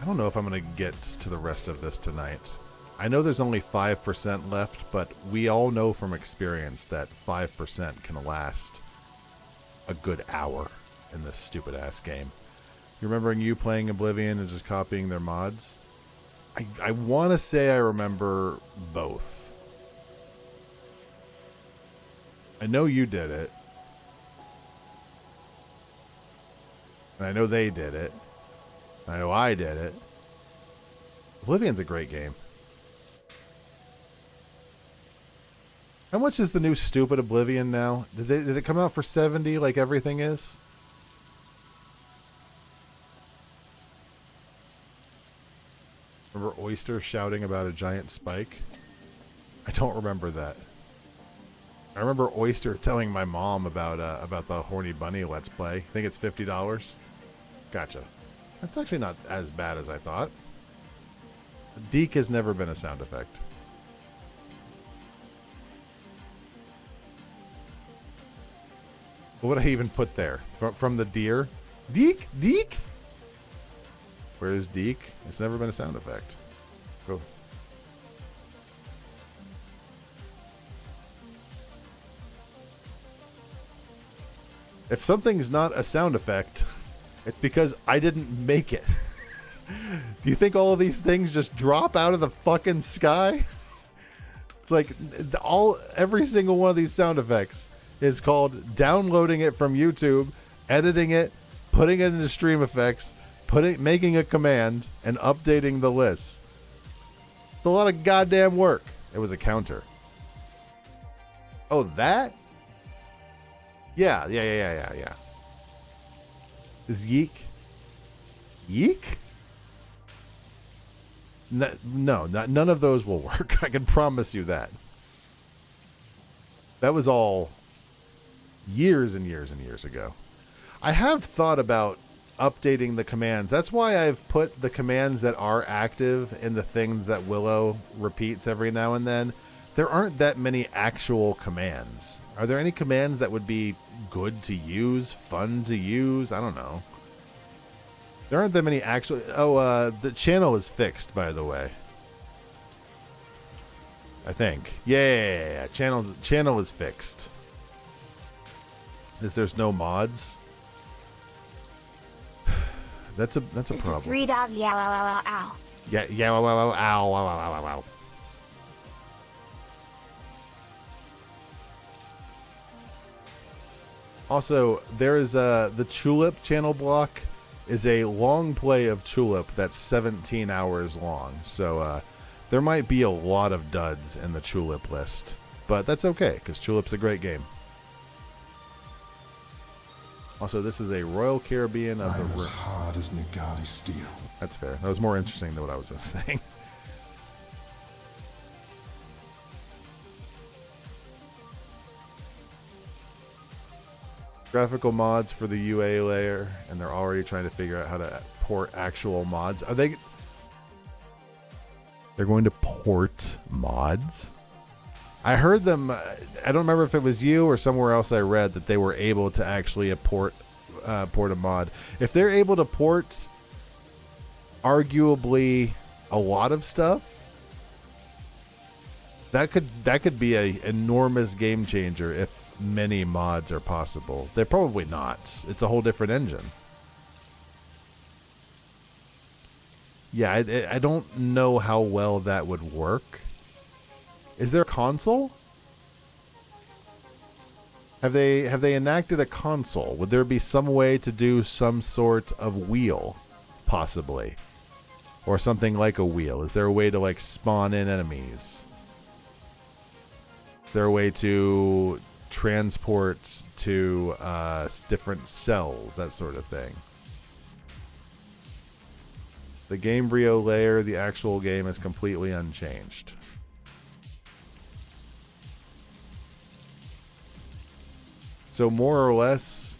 I don't know if I'm going to get to the rest of this tonight. I know there's only 5% left, but we all know from experience that 5% can last a good hour in this stupid-ass game. You remembering you playing Oblivion and just copying their mods? I want to say I remember both. I know you did it. And I know they did it. And I know I did it. Oblivion's a great game. How much is the new stupid Oblivion now? Did it come out for $70 like everything is? Remember Oyster shouting about a giant spike? I don't remember that. I remember Oyster telling my mom about the Horny Bunny Let's Play. I think it's $50. Gotcha. That's actually not as bad as I thought. Deke has never been a sound effect. What would I even put there? From the deer? Deke? Deke? Where is Deke? It's never been a sound effect. Go. If something's not a sound effect, it's because I didn't make it. Do you think all of these things just drop out of the fucking sky? It's like every single one of these sound effects is called downloading it from YouTube, editing it, putting it into Stream Effects, making a command, and updating the list. It's a lot of goddamn work. It was a counter. Oh, that? Yeah. Is Yeek? Yeek? No, none of those will work. I can promise you that. That was all years and years and years ago. I have thought about updating the commands. That's why I've put the commands that are active in the things that Willow repeats every now and then. There aren't that many actual commands. Are there any commands that would be good to use, fun to use? I don't know. There aren't that many actual... Oh, the channel is fixed, by the way. I think. Yeah. Channel is fixed. There's no mods. That's a This This is is Three Dog Yow Ow Ow Ow Ow. Yeah, wow, ow. Also, there is the Tulip channel block is a long play of Tulip that's 17 hours long. So there might be a lot of duds in the Tulip list, but that's okay because Tulip's a great game. Also, this is a Royal Caribbean of I'm the as hard as Nagadi steel. That's fair. That was more interesting than what I was just saying. Graphical mods for the UA layer, and they're already trying to figure out how to port actual mods. Are they? They're going to port mods? I heard them. I don't remember if it was you or somewhere else I read that they were able to actually port a mod. If they're able to port arguably a lot of stuff, that could be a enormous game changer if many mods are possible. They're probably not. It's a whole different engine. Yeah, I don't know how well that would work. Is there a console? Have they enacted a console? Would there be some way to do some sort of wheel, possibly? Or something like a wheel? Is there a way to like spawn in enemies? Is there a way to transport to different cells, that sort of thing? The Gamebryo layer, the actual game, is completely unchanged. So more or less,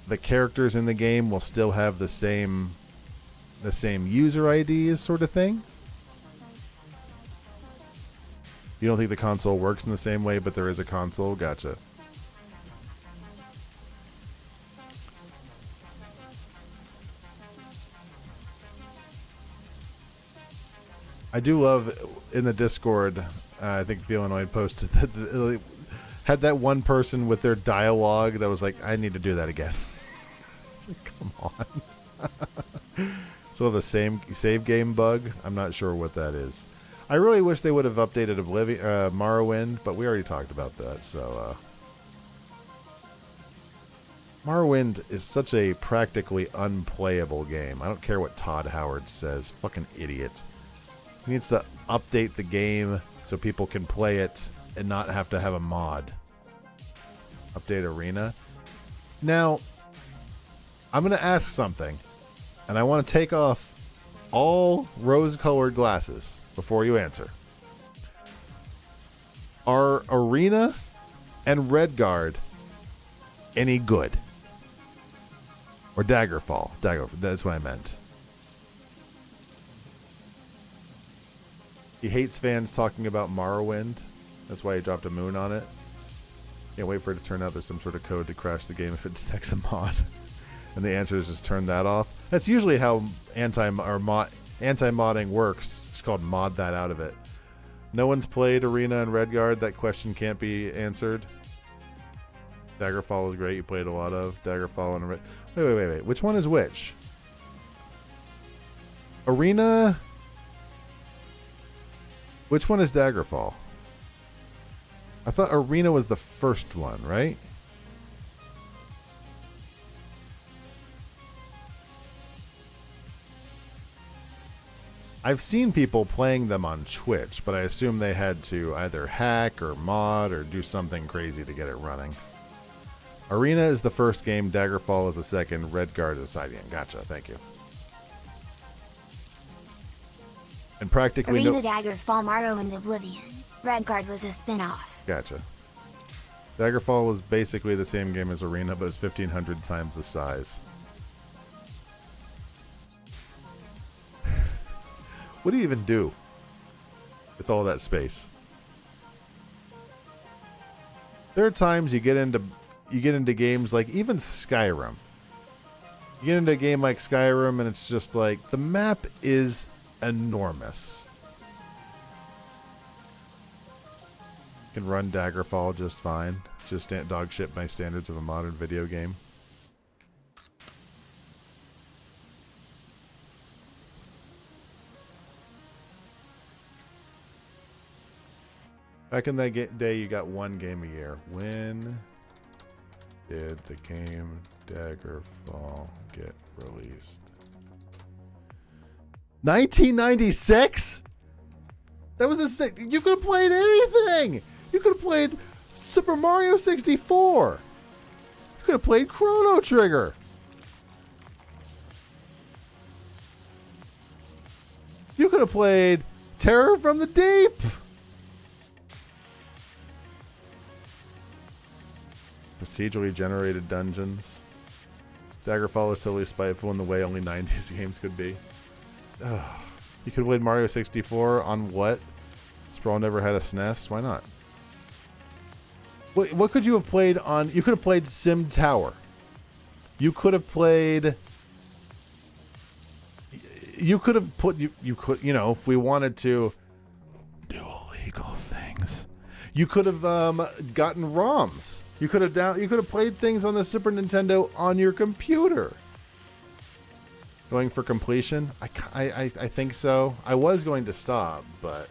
the characters in the game will still have the same user IDs, sort of thing. You don't think the console works in the same way, but there is a console? Gotcha. I do love in the Discord, I think Feelanoid posted that had that one person with their dialogue that was like, I need to do that again. It's like, come on. So the same save game bug? I'm not sure what that is. I really wish they would have updated Morrowind, but we already talked about that, so Morrowind is such a practically unplayable game. I don't care what Todd Howard says. Fucking idiot. He needs to update the game so people can play it and not have to have a mod. Update Arena. Now, I'm going to ask something, and I want to take off all rose-colored glasses before you answer. Are Arena and Redguard any good? Or Daggerfall. That's what I meant. He hates fans talking about Morrowind. That's why he dropped a moon on it. Can't wait for it to turn out there's some sort of code to crash the game if it detects a mod. And the answer is just turn that off. That's usually how anti-modding works. It's called mod that out of it. No one's played Arena and Redguard. That question can't be answered. Daggerfall was great. You played a lot of Daggerfall and wait. Which one is which? Arena. Which one is Daggerfall? I thought Arena was the first one, right? I've seen people playing them on Twitch, but I assume they had to either hack or mod or do something crazy to get it running. Arena is the first game, Daggerfall is the second, Redguard is a side game. Gotcha, thank you. And practically Arena, Daggerfall, Morrowind, Oblivion. Redguard was a spin-off. Gotcha. Daggerfall was basically the same game as Arena, but it's 1,500 times the size. What do you even do with all that space? There are times you get into games like even Skyrim. You get into a game like Skyrim and it's just like the map is enormous. You can run Daggerfall just fine. Just dog shit by standards of a modern video game. Back in that day, you got one game a year. When did the game Daggerfall get released? 1996? That was a sick. You could have played anything. You could have played Super Mario 64. You could have played Chrono Trigger. You could have played Terror from the Deep. Procedurally generated dungeons. Daggerfall is totally spiteful in the way only 90s games could be. Ugh. You could have played Mario 64 on what? Sprawl never had a SNES? Why not? What could you have played on? You could have played Sim Tower. You could have played. You could have put you could, you know, if we wanted to do illegal things, you could have gotten ROMs. You could have played things on the Super Nintendo on your computer. Going for completion? I think so. I was going to stop, but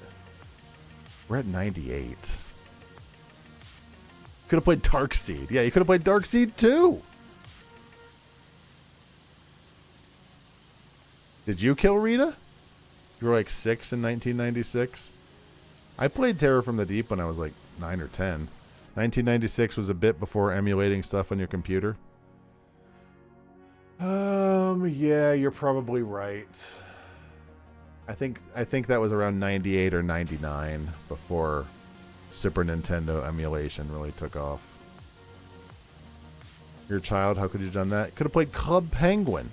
we're at 98. Could have played Darkseid. Yeah, you could have played Darkseid too. Did you kill Rita? You were like 6 in 1996. I played Terror from the Deep when I was like 9 or 10. 1996 was a bit before emulating stuff on your computer. Yeah, you're probably right. I think that was around 98 or 99 before Super Nintendo emulation really took off. Your child, how could you have done that? Could have played Club Penguin.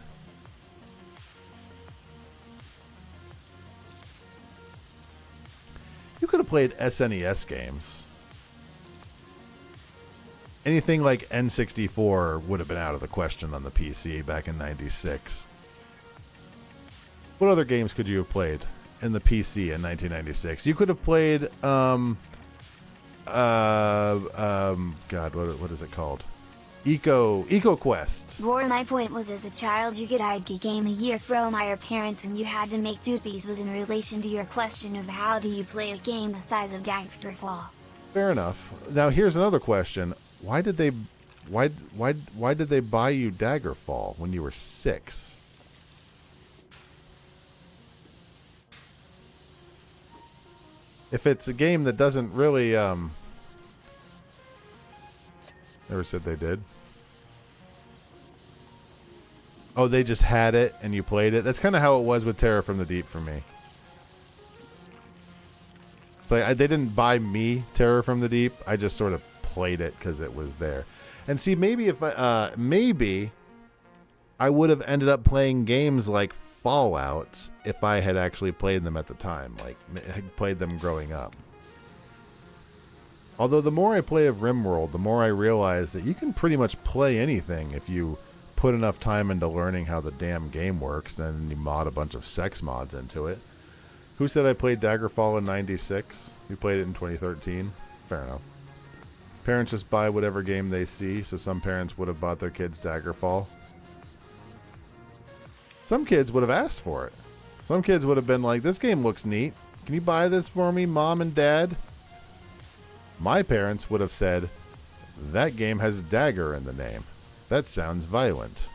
You could have played SNES games. Anything like N64 would have been out of the question on the PC back in 96. What other games could you have played in the PC in 1996? You could have played, God, what is it called? EcoQuest. Roar, my point was as a child you get a game a year from your parents and you had to make duties was in relation to your question of how do you play a game the size of Daggerfall. Fair enough. Now here's another question. Why did they buy you Daggerfall when you were 6? If it's a game that doesn't really never said they did. Oh, they just had it and you played it. That's kind of how it was with Terror from the Deep for me. It's like they didn't buy me Terror from the Deep. I just sort of played it because it was there. And see, maybe if I would have ended up playing games like Fallout if I had actually played them at the time, like had played them growing up. Although the more I play of RimWorld, the more I realize that you can pretty much play anything if you put enough time into learning how the damn game works, and you mod a bunch of sex mods into it. Who said I played Daggerfall in 96? We played it in 2013. Fair enough. Parents just buy whatever game they see, so some parents would have bought their kids Daggerfall. Some kids would have asked for it. Some kids would have been like, this game looks neat. Can you buy this for me, Mom and Dad? My parents would have said, that game has dagger in the name. That sounds violent.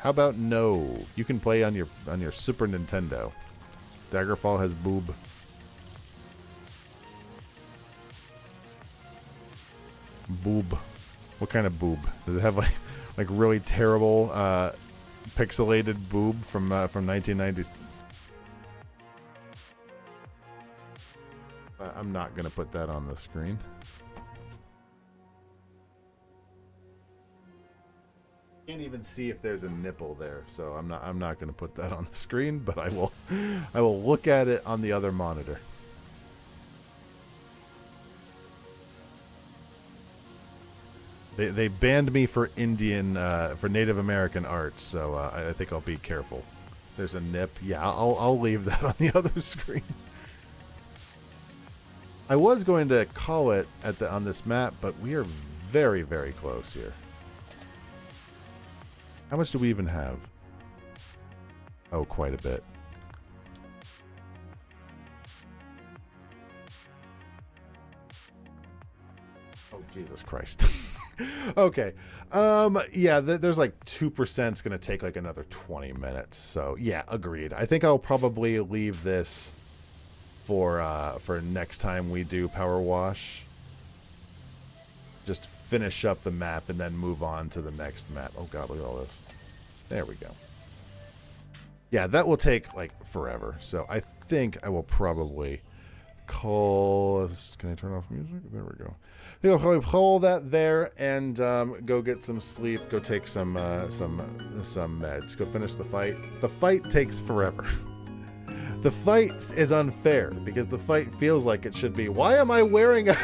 How about no? You can play on your Super Nintendo. Daggerfall has boob. Boob. What kind of boob? Does it have like really terrible pixelated boob from 1990s? I'm not gonna put that on the screen. Can't even see if there's a nipple there, so I'm not gonna put that on the screen, but I will look at it on the other monitor. They banned me for for Native American art, so I think I'll be careful. There's a nip. Yeah, I'll leave that on the other screen. I was going to call it on this map, but we are very, very close here. How much do we even have? Oh, quite a bit. Oh, Jesus Christ. Okay. Yeah, there's like 2% is going to take like another 20 minutes. So, yeah, agreed. I think I'll probably leave this for next time we do Power Wash. Just finish up the map and then move on to the next map. Oh, God, look at all this. There we go. Yeah, that will take like forever. So, I think I will probably call. Can I turn off music? There we go. I think I'll probably call that there and go get some sleep. Go take some meds. Go finish the fight. The fight takes forever. The fight is unfair because the fight feels like it should be. Why am I wearing a?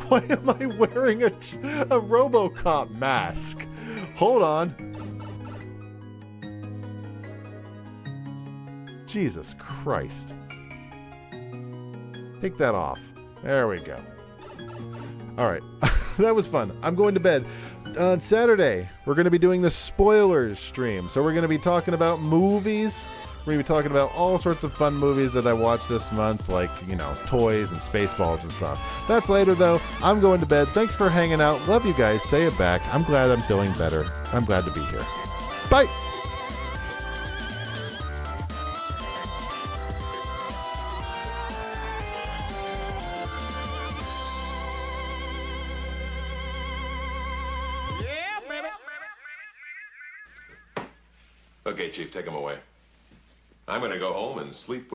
Why am I wearing a RoboCop mask? Hold on. Jesus Christ. Take that off. There we go. All right. That was fun. I'm going to bed. On Saturday, we're going to be doing the spoilers stream. So we're going to be talking about movies. We're going to be talking about all sorts of fun movies that I watched this month, like, you know, toys and Spaceballs and stuff. That's later, though. I'm going to bed. Thanks for hanging out. Love you guys. Say it back. I'm glad I'm feeling better. I'm glad to be here. Bye. Okay, Chief, take him away. I'm gonna go home and sleep.